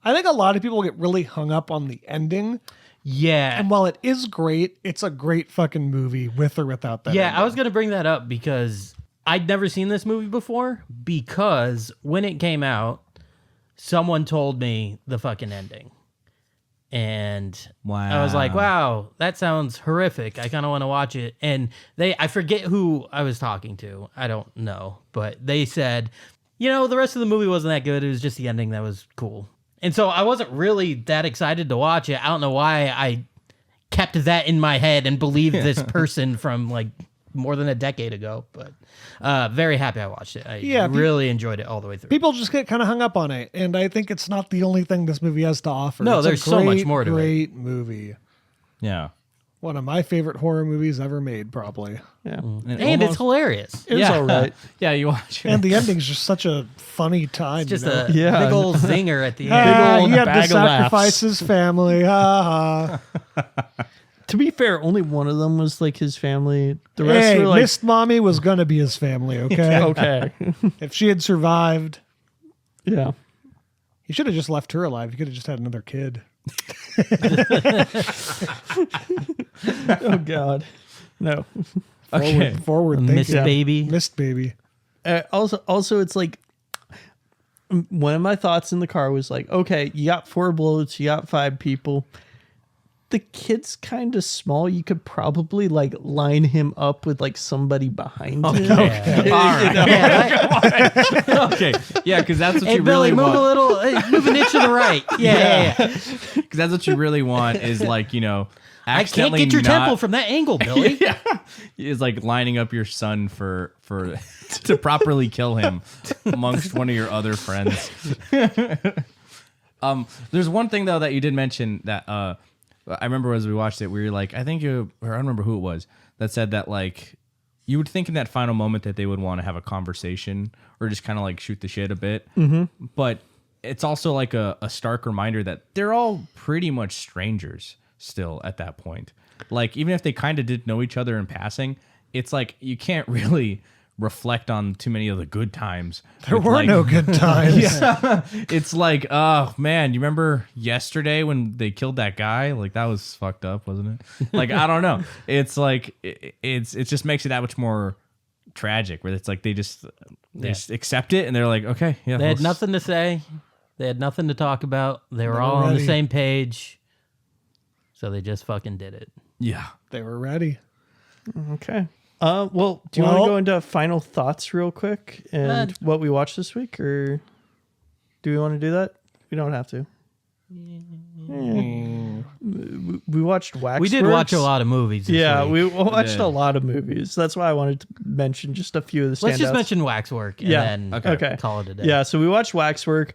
[SPEAKER 1] I think a lot of people get really hung up on the ending.
[SPEAKER 3] Yeah.
[SPEAKER 1] And while it is great, it's a great fucking movie with or without that.
[SPEAKER 3] Yeah,
[SPEAKER 1] ending.
[SPEAKER 3] I was going to bring that up because I'd never seen this movie before, because when it came out, someone told me the fucking ending. And I was like, wow, that sounds horrific. I kind of want to watch it. And I forget who I was talking to. I don't know. But they said, the rest of the movie wasn't that good. It was just the ending that was cool. And so I wasn't really that excited to watch it. I don't know why I kept that in my head and believed this person from like more than a decade ago. But very happy I watched it. I really enjoyed it all the way through.
[SPEAKER 1] People just get kind of hung up on it, and I think it's not the only thing this movie has to offer.
[SPEAKER 3] No,
[SPEAKER 1] It's a
[SPEAKER 3] there's so much
[SPEAKER 1] great,
[SPEAKER 3] more to it.
[SPEAKER 1] Great movie.
[SPEAKER 2] Yeah.
[SPEAKER 1] One of my favorite horror movies ever made, probably.
[SPEAKER 4] Yeah.
[SPEAKER 3] And it's hilarious.
[SPEAKER 4] It was all right.
[SPEAKER 2] Yeah, you watch it.
[SPEAKER 1] And the ending's just such a funny time.
[SPEAKER 3] Just
[SPEAKER 1] you know?
[SPEAKER 3] a
[SPEAKER 4] Yeah.
[SPEAKER 3] big old zinger at the
[SPEAKER 1] Ah,
[SPEAKER 3] end.
[SPEAKER 4] old
[SPEAKER 1] he had
[SPEAKER 4] bag
[SPEAKER 1] to
[SPEAKER 4] of laughs.
[SPEAKER 1] sacrifice his family. Ha ha.
[SPEAKER 4] To be fair, only one of them was like his family. The rest
[SPEAKER 1] Hey,
[SPEAKER 4] were like,
[SPEAKER 1] Mist Mommy was gonna be his family. Okay.
[SPEAKER 4] okay.
[SPEAKER 1] If she had survived,
[SPEAKER 4] Yeah.
[SPEAKER 1] he should have just left her alive. He could have just had another kid.
[SPEAKER 4] Oh, God. No.
[SPEAKER 2] Okay.
[SPEAKER 1] Forward
[SPEAKER 3] Miss
[SPEAKER 1] thinking.
[SPEAKER 3] Baby.
[SPEAKER 1] Mist Baby.
[SPEAKER 4] Also, it's like one of my thoughts in the car was like, okay, you got 4 bullets, you got 5 people. The kid's kind of small. You could probably like line him up with like somebody behind him.
[SPEAKER 2] Okay. All right. Okay. Yeah, because that's what
[SPEAKER 3] Hey,
[SPEAKER 2] you
[SPEAKER 3] Billy,
[SPEAKER 2] really
[SPEAKER 3] move
[SPEAKER 2] want.
[SPEAKER 3] a little, move an inch to the right. Yeah.
[SPEAKER 2] Because that's what you really want is like, you know,
[SPEAKER 3] I can't
[SPEAKER 2] accidentally
[SPEAKER 3] get your
[SPEAKER 2] not-
[SPEAKER 3] temple from that angle, Billy.
[SPEAKER 2] Yeah. Is like lining up your son for to properly kill him amongst one of your other friends. There's one thing though that you did mention that I remember as we watched it, we were like, I think you, or I don't remember who it was that said that like you would think in that final moment that they would want to have a conversation or just kind of like shoot the shit a bit. Mm-hmm. But it's also like a stark reminder that they're all pretty much strangers still at that point. Like even if they kind of did know each other in passing, it's like you can't really reflect on too many of the good times.
[SPEAKER 1] There
[SPEAKER 2] with,
[SPEAKER 1] were
[SPEAKER 2] like-
[SPEAKER 1] no good times.
[SPEAKER 2] Yeah. It's like, oh man, you remember yesterday when they killed that guy? Like that was fucked up, wasn't it? Like I don't know. It's like it just makes it that much more tragic. Where it's like they just accept it and they're like, okay, yeah.
[SPEAKER 3] They had
[SPEAKER 2] we'll
[SPEAKER 3] nothing to say. They had nothing to talk about. They were
[SPEAKER 1] They were
[SPEAKER 3] all on the
[SPEAKER 1] ready.
[SPEAKER 3] same page. So they just fucking did it.
[SPEAKER 2] Yeah.
[SPEAKER 1] They were ready.
[SPEAKER 4] Okay. Well, do you want to go into final thoughts real quick and what we watched this week, or do we want to do that? We don't have to. We watched Waxworks.
[SPEAKER 3] We did watch a lot of movies. This
[SPEAKER 4] Yeah,
[SPEAKER 3] week.
[SPEAKER 4] we watched
[SPEAKER 2] did.
[SPEAKER 4] a lot of movies. That's why I wanted to mention just a few of the standouts.
[SPEAKER 3] Let's just mention Waxwork and
[SPEAKER 4] Yeah.
[SPEAKER 3] then
[SPEAKER 4] Okay.
[SPEAKER 3] call it a day.
[SPEAKER 4] Yeah, so we watched Waxwork.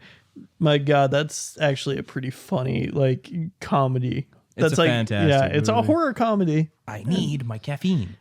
[SPEAKER 4] My God, that's actually a pretty funny like comedy.
[SPEAKER 2] It's
[SPEAKER 4] That's
[SPEAKER 2] a
[SPEAKER 4] like
[SPEAKER 2] fantastic
[SPEAKER 4] yeah, it's a
[SPEAKER 2] movie.
[SPEAKER 4] horror comedy.
[SPEAKER 2] I need my caffeine.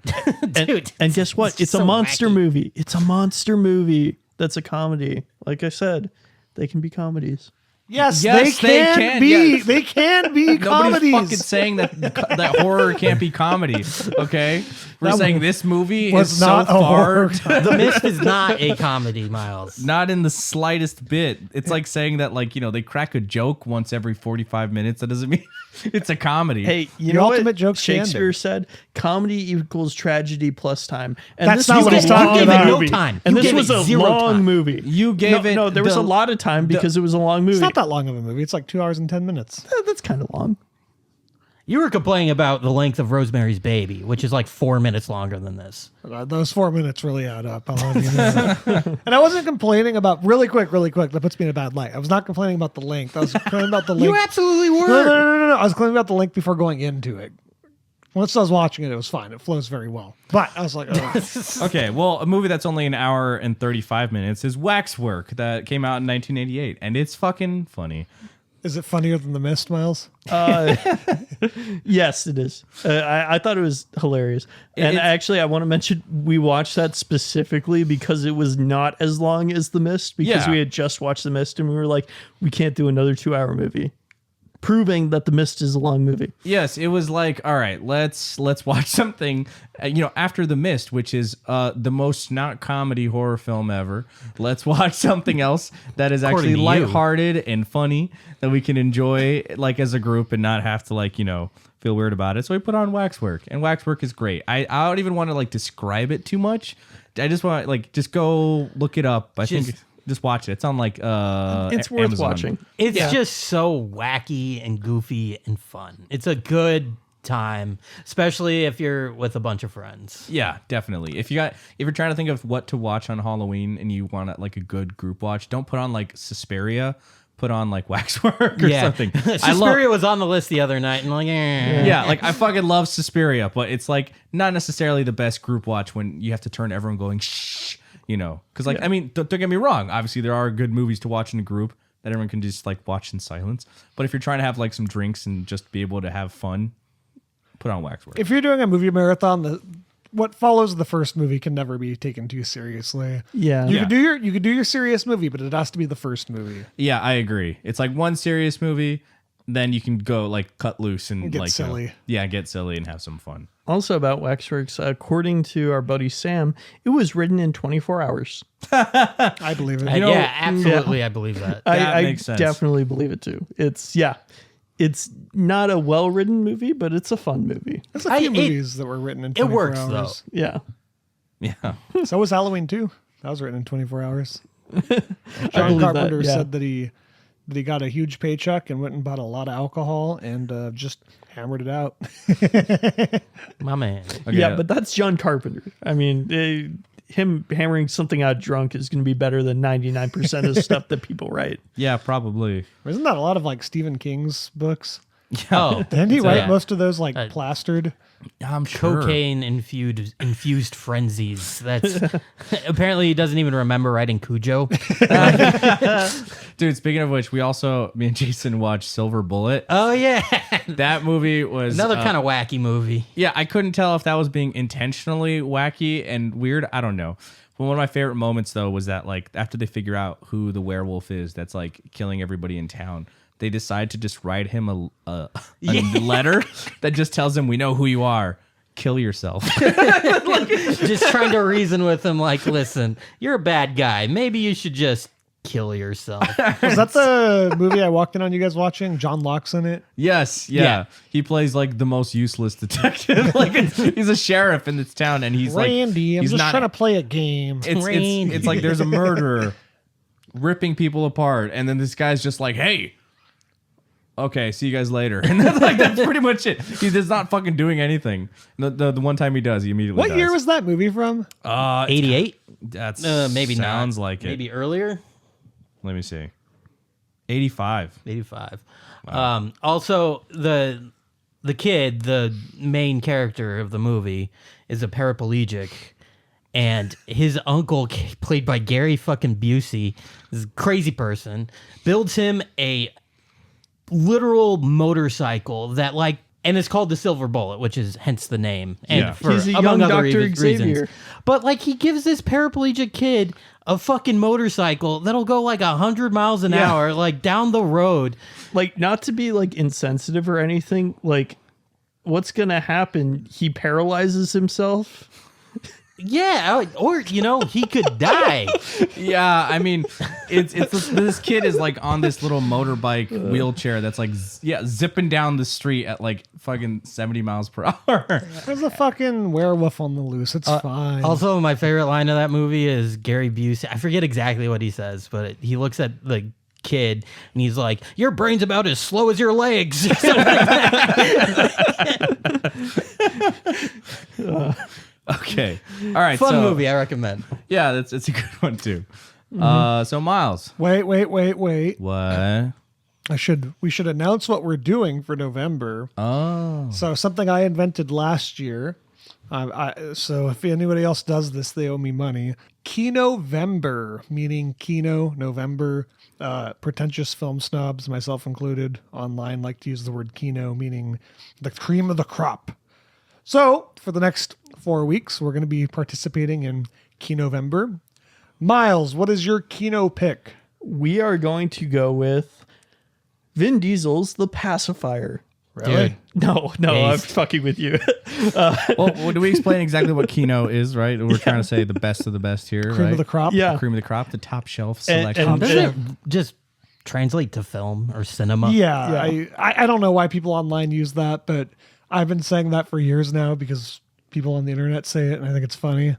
[SPEAKER 3] Dude.
[SPEAKER 4] And guess what? It's a
[SPEAKER 3] so
[SPEAKER 4] monster
[SPEAKER 3] wacky.
[SPEAKER 4] movie. It's a monster movie. That's a comedy. Like I said, they can be comedies.
[SPEAKER 1] Yes,
[SPEAKER 2] Yes,
[SPEAKER 1] they
[SPEAKER 2] they
[SPEAKER 1] can
[SPEAKER 2] can,
[SPEAKER 1] be.
[SPEAKER 2] yes.
[SPEAKER 1] They can be
[SPEAKER 2] Nobody's
[SPEAKER 1] comedies.
[SPEAKER 2] fucking saying that horror can't be comedy. Okay, we're
[SPEAKER 1] That
[SPEAKER 2] saying
[SPEAKER 1] was-
[SPEAKER 2] this movie
[SPEAKER 1] was
[SPEAKER 2] is so
[SPEAKER 1] not a
[SPEAKER 2] far
[SPEAKER 1] horror.
[SPEAKER 3] The Mist is not a comedy, Miles.
[SPEAKER 2] not in the slightest bit. It's like saying that like, you know, they crack a joke once every 45 minutes. That doesn't mean it's a comedy.
[SPEAKER 4] Hey, you
[SPEAKER 1] The
[SPEAKER 4] know
[SPEAKER 1] ultimate
[SPEAKER 4] what
[SPEAKER 1] joke
[SPEAKER 4] Shakespeare
[SPEAKER 1] standard.
[SPEAKER 4] said? Comedy equals tragedy plus time. And
[SPEAKER 1] That's
[SPEAKER 4] this
[SPEAKER 1] not
[SPEAKER 4] was
[SPEAKER 1] what
[SPEAKER 4] a
[SPEAKER 1] he's talking
[SPEAKER 4] long
[SPEAKER 1] about.
[SPEAKER 4] movie.
[SPEAKER 3] No time.
[SPEAKER 4] And
[SPEAKER 3] You
[SPEAKER 4] this
[SPEAKER 3] gave
[SPEAKER 4] was
[SPEAKER 3] it
[SPEAKER 4] a
[SPEAKER 3] 0
[SPEAKER 4] long
[SPEAKER 3] time.
[SPEAKER 4] movie.
[SPEAKER 2] You gave it
[SPEAKER 4] No, there was
[SPEAKER 2] the-
[SPEAKER 4] a lot of time because it was a long movie.
[SPEAKER 1] It's not that long of a movie. It's like 2 hours and 10 minutes.
[SPEAKER 4] That's kind of long.
[SPEAKER 3] You were complaining about the length of Rosemary's Baby, which is like 4 minutes longer than this.
[SPEAKER 1] Those 4 minutes really add up. I'll have you know. And I wasn't complaining about really quick. That puts me in a bad light. I was not complaining about the length. I was complaining about the length.
[SPEAKER 3] You absolutely
[SPEAKER 1] No,
[SPEAKER 3] were.
[SPEAKER 1] no. I was complaining about the length before going into it. Once I was watching it, it was fine. It flows very well. But I was like, oh.
[SPEAKER 2] Okay, well, a movie that's only an hour and 35 minutes is Waxwork that came out in 1988, and it's fucking funny.
[SPEAKER 1] Is it funnier than The Mist, Miles?
[SPEAKER 4] Yes, it is. I thought it was hilarious. And
[SPEAKER 2] It's-
[SPEAKER 4] actually, I want to mention we watched that specifically because it was not as long as The Mist because
[SPEAKER 2] Yeah.
[SPEAKER 4] we had just watched The Mist and we were like, we can't do another 2-hour movie. Proving that The Mist is a long movie.
[SPEAKER 2] Yes, it was like, all right, let's watch something, after The Mist, which is the most not comedy horror film ever. Let's watch something else that is
[SPEAKER 3] According
[SPEAKER 2] actually
[SPEAKER 3] to you.
[SPEAKER 2] lighthearted and funny that we can enjoy like as a group and not have to like, feel weird about it. So we put on Waxwork, and Waxwork is great. I don't even want to like describe it too much. I just want like just go look it up. I think just watch it. It's on like
[SPEAKER 4] It's worth
[SPEAKER 2] Amazon.
[SPEAKER 4] watching.
[SPEAKER 3] It's just so wacky and goofy and fun. It's a good time, especially if you're with a bunch of friends.
[SPEAKER 2] Yeah, definitely. If you're trying to think of what to watch on Halloween and you want like a good group watch, don't put on like Suspiria. Put on like Waxwork or something.
[SPEAKER 3] Suspiria was on the list the other night, and like,
[SPEAKER 2] Yeah, like I fucking love Suspiria, but it's like not necessarily the best group watch when you have to turn everyone going shh, because like I mean, don't get me wrong. Obviously, there are good movies to watch in a group that everyone can just like watch in silence. But if you're trying to have like some drinks and just be able to have fun, put on waxwork.
[SPEAKER 1] If you're doing a movie marathon, what follows the first movie can never be taken too seriously.
[SPEAKER 4] Yeah.
[SPEAKER 1] You could do your serious movie, but it has to be the first movie.
[SPEAKER 2] Yeah, I agree. It's like one serious movie, then you can go like cut loose and
[SPEAKER 1] Get
[SPEAKER 2] like
[SPEAKER 1] silly.
[SPEAKER 2] get silly and have some fun.
[SPEAKER 4] Also about Waxworks, according to our buddy Sam, it was written in 24 hours.
[SPEAKER 1] I believe it.
[SPEAKER 3] Yeah, absolutely. I believe that.
[SPEAKER 4] I
[SPEAKER 2] makes sense.
[SPEAKER 4] definitely believe it too. It's not a well-written movie, but it's a fun movie.
[SPEAKER 1] There's a few movies that were written in 24
[SPEAKER 3] works,
[SPEAKER 1] hours.
[SPEAKER 4] Yeah.
[SPEAKER 2] Yeah.
[SPEAKER 1] So was Halloween 2. That was written in 24 hours.
[SPEAKER 4] I
[SPEAKER 1] John
[SPEAKER 4] believe
[SPEAKER 1] Carpenter
[SPEAKER 4] that, yeah.
[SPEAKER 1] said that he got a huge paycheck and went and bought a lot of alcohol and just hammered it out.
[SPEAKER 3] My man.
[SPEAKER 2] Okay.
[SPEAKER 4] Yeah, but that's John Carpenter. I mean, him hammering something out drunk is going to be better than 99% of stuff that people write.
[SPEAKER 2] Yeah, probably.
[SPEAKER 1] Isn't that a lot of like Stephen King's books?
[SPEAKER 3] Oh,
[SPEAKER 1] Didn't he
[SPEAKER 3] so,
[SPEAKER 1] write
[SPEAKER 3] yeah.
[SPEAKER 1] most of those like plastered?
[SPEAKER 2] I'm sure.
[SPEAKER 3] Cocaine infused frenzies. That's apparently he doesn't even remember writing Cujo.
[SPEAKER 2] Dude, speaking of which, me and Jason watched Silver Bullet.
[SPEAKER 3] Oh yeah,
[SPEAKER 2] That movie was
[SPEAKER 3] another kind of wacky movie.
[SPEAKER 2] Yeah, I couldn't tell if that was being intentionally wacky and weird. I don't know. But one of my favorite moments though was that like after they figure out who the werewolf is that's like killing everybody in town, they decide to just write him a letter that just tells him, "We know who you are. Kill yourself."
[SPEAKER 3] Just trying to reason with him, like, listen, you're a bad guy. Maybe you should just kill yourself.
[SPEAKER 1] Was that the movie I walked in on you guys watching? John Locke's in it.
[SPEAKER 2] Yes, yeah.
[SPEAKER 3] Yeah.
[SPEAKER 2] He plays like the most useless detective. Like he's a sheriff in this town, and he's
[SPEAKER 1] Randy,
[SPEAKER 2] like,
[SPEAKER 1] I'm
[SPEAKER 2] he's
[SPEAKER 1] just
[SPEAKER 2] not.
[SPEAKER 1] trying to play a game.
[SPEAKER 2] It's like there's a murderer ripping people apart, and then this guy's just like, "Hey, okay, see you guys later." And that's pretty much it. He's not fucking doing anything. The one time he does, he immediately
[SPEAKER 1] What
[SPEAKER 2] dies.
[SPEAKER 1] year was that movie from?
[SPEAKER 3] 88?
[SPEAKER 2] That's
[SPEAKER 3] Maybe not.
[SPEAKER 2] sounds like it.
[SPEAKER 3] Maybe earlier.
[SPEAKER 2] Let me see. 85.
[SPEAKER 3] 85. Also, the kid, the main character of the movie, is a paraplegic, and his uncle, played by Gary fucking Busey, this crazy person, builds him a literal motorcycle that like, and it's called the Silver Bullet, which is hence the name. And
[SPEAKER 2] Yeah.
[SPEAKER 3] for
[SPEAKER 4] He's a
[SPEAKER 3] among
[SPEAKER 4] young
[SPEAKER 3] other
[SPEAKER 4] Dr. Xavier.
[SPEAKER 3] reasons. But like, he gives this paraplegic kid a fucking motorcycle that'll go like 100 miles an hour, like down the road.
[SPEAKER 4] Like, not to be like insensitive or anything, like, what's going to happen? He paralyzes himself.
[SPEAKER 3] Yeah, or he could die.
[SPEAKER 2] Yeah, I mean, it's this kid is like on this little motorbike wheelchair that's like zipping down the street at like fucking 70 miles per hour.
[SPEAKER 1] There's a fucking werewolf on the loose. It's fine.
[SPEAKER 3] Also, my favorite line of that movie is Gary Busey. I forget exactly what he says, but he looks at the kid and he's like, "Your brain's about as slow as your legs."
[SPEAKER 2] Okay, all right,
[SPEAKER 3] Fun
[SPEAKER 2] so,
[SPEAKER 3] movie, I recommend.
[SPEAKER 2] Yeah, it's a good one too. So Miles,
[SPEAKER 1] Wait.
[SPEAKER 2] what?
[SPEAKER 1] We should announce what we're doing for November.
[SPEAKER 2] Oh,
[SPEAKER 1] So something I invented last year. So if anybody else does this, they owe me money. Kino-vember, meaning Kino November. Pretentious film snobs, myself included, online like to use the word Kino, meaning the cream of the crop. So for the next 4 weeks, we're going to be participating in Kino-vember. Miles, what is your Kino pick?
[SPEAKER 4] We are going to go with Vin Diesel's The Pacifier.
[SPEAKER 1] Really?
[SPEAKER 3] Dude.
[SPEAKER 4] No, I'm
[SPEAKER 3] Based.
[SPEAKER 4] fucking with you.
[SPEAKER 2] well, do we explain exactly what Kino is? Right, we're trying to say the best of the best here.
[SPEAKER 1] Cream
[SPEAKER 2] right?
[SPEAKER 1] of the crop?
[SPEAKER 4] Yeah.
[SPEAKER 2] The cream of the crop, the top shelf
[SPEAKER 4] And-
[SPEAKER 2] selection.
[SPEAKER 4] and-
[SPEAKER 3] Doesn't it just translate to film or cinema?
[SPEAKER 1] Yeah. I don't know why people online use that, but I've been saying that for years now because people on the internet say it, and I think it's funny.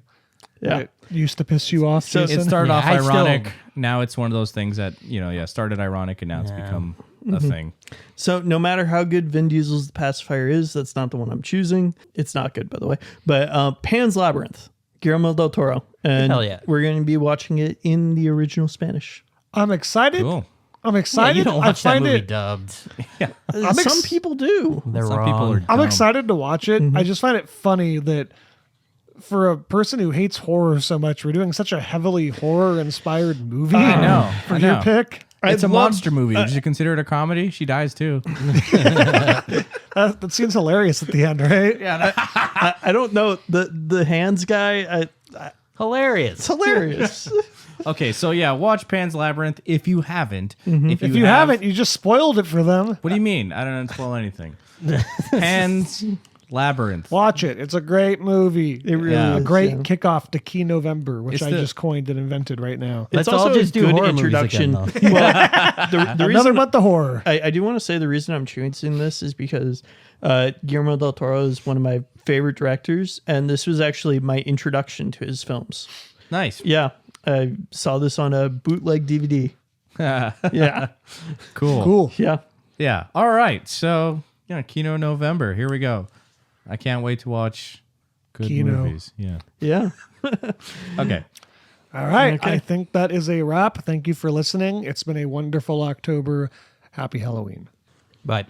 [SPEAKER 4] Yeah.
[SPEAKER 1] It used to piss you off,
[SPEAKER 4] So
[SPEAKER 1] Jason.
[SPEAKER 2] It started
[SPEAKER 3] Yeah,
[SPEAKER 2] off
[SPEAKER 3] I still-
[SPEAKER 2] ironic. Now it's one of those things that started ironic, and now it's become a thing.
[SPEAKER 4] So no matter how good Vin Diesel's The Pacifier is, that's not the one I'm choosing. It's not good, by the way. But Pan's Labyrinth, Guillermo del Toro. And
[SPEAKER 3] Hell yeah.
[SPEAKER 4] we're going to be watching it in the original Spanish.
[SPEAKER 1] I'm excited.
[SPEAKER 2] Cool.
[SPEAKER 1] I'm
[SPEAKER 3] Yeah,
[SPEAKER 1] excited.
[SPEAKER 3] you don't
[SPEAKER 1] I
[SPEAKER 3] watch that
[SPEAKER 1] find
[SPEAKER 3] movie
[SPEAKER 1] it.
[SPEAKER 3] dubbed.
[SPEAKER 4] Some people do.
[SPEAKER 3] They're
[SPEAKER 2] Some
[SPEAKER 3] wrong.
[SPEAKER 2] people are
[SPEAKER 1] I'm
[SPEAKER 2] dumb.
[SPEAKER 1] excited to watch it. I just find it funny that for a person who hates horror so much, we're doing such a heavily horror-inspired movie.
[SPEAKER 2] I know.
[SPEAKER 1] For
[SPEAKER 2] I
[SPEAKER 1] your
[SPEAKER 2] know.
[SPEAKER 1] pick.
[SPEAKER 2] It's a
[SPEAKER 4] I'd love-
[SPEAKER 2] monster movie. Did you consider it a comedy? She dies too.
[SPEAKER 1] That seems hilarious at the end, right?
[SPEAKER 2] Yeah.
[SPEAKER 4] I don't know the hands guy.
[SPEAKER 3] Hilarious.
[SPEAKER 4] It's hilarious.
[SPEAKER 2] Okay, so yeah, watch Pan's Labyrinth if you haven't.
[SPEAKER 1] If you haven't, you just spoiled it for them.
[SPEAKER 2] What do you mean? I don't spoil anything. Pan's Labyrinth.
[SPEAKER 1] Watch it. It's a great movie.
[SPEAKER 4] It really
[SPEAKER 2] Yeah.
[SPEAKER 1] A
[SPEAKER 4] is,
[SPEAKER 1] great
[SPEAKER 4] yeah.
[SPEAKER 1] kickoff to Key November, which
[SPEAKER 2] It's
[SPEAKER 1] I
[SPEAKER 2] the-
[SPEAKER 1] just coined and invented right now.
[SPEAKER 3] Let's
[SPEAKER 4] It's also
[SPEAKER 3] all just
[SPEAKER 4] a
[SPEAKER 3] do
[SPEAKER 4] good
[SPEAKER 3] horror
[SPEAKER 4] introduction.
[SPEAKER 3] movies again,
[SPEAKER 4] Well, the
[SPEAKER 1] Another
[SPEAKER 4] reason
[SPEAKER 1] month of horror.
[SPEAKER 4] I do want to say the reason I'm choosing this is because Guillermo del Toro is one of my favorite directors, and this was actually my introduction to his films.
[SPEAKER 2] Nice.
[SPEAKER 4] Yeah, I saw this on a bootleg DVD. Yeah,
[SPEAKER 1] Cool.
[SPEAKER 4] yeah.
[SPEAKER 2] Yeah. All right. So, yeah, Kino November. Here we go. I can't wait to watch good
[SPEAKER 1] Kino.
[SPEAKER 2] movies. Yeah.
[SPEAKER 4] Yeah.
[SPEAKER 2] Okay.
[SPEAKER 1] All right.
[SPEAKER 4] Okay.
[SPEAKER 1] I think that is a wrap. Thank you for listening. It's been a wonderful October. Happy Halloween.
[SPEAKER 3] but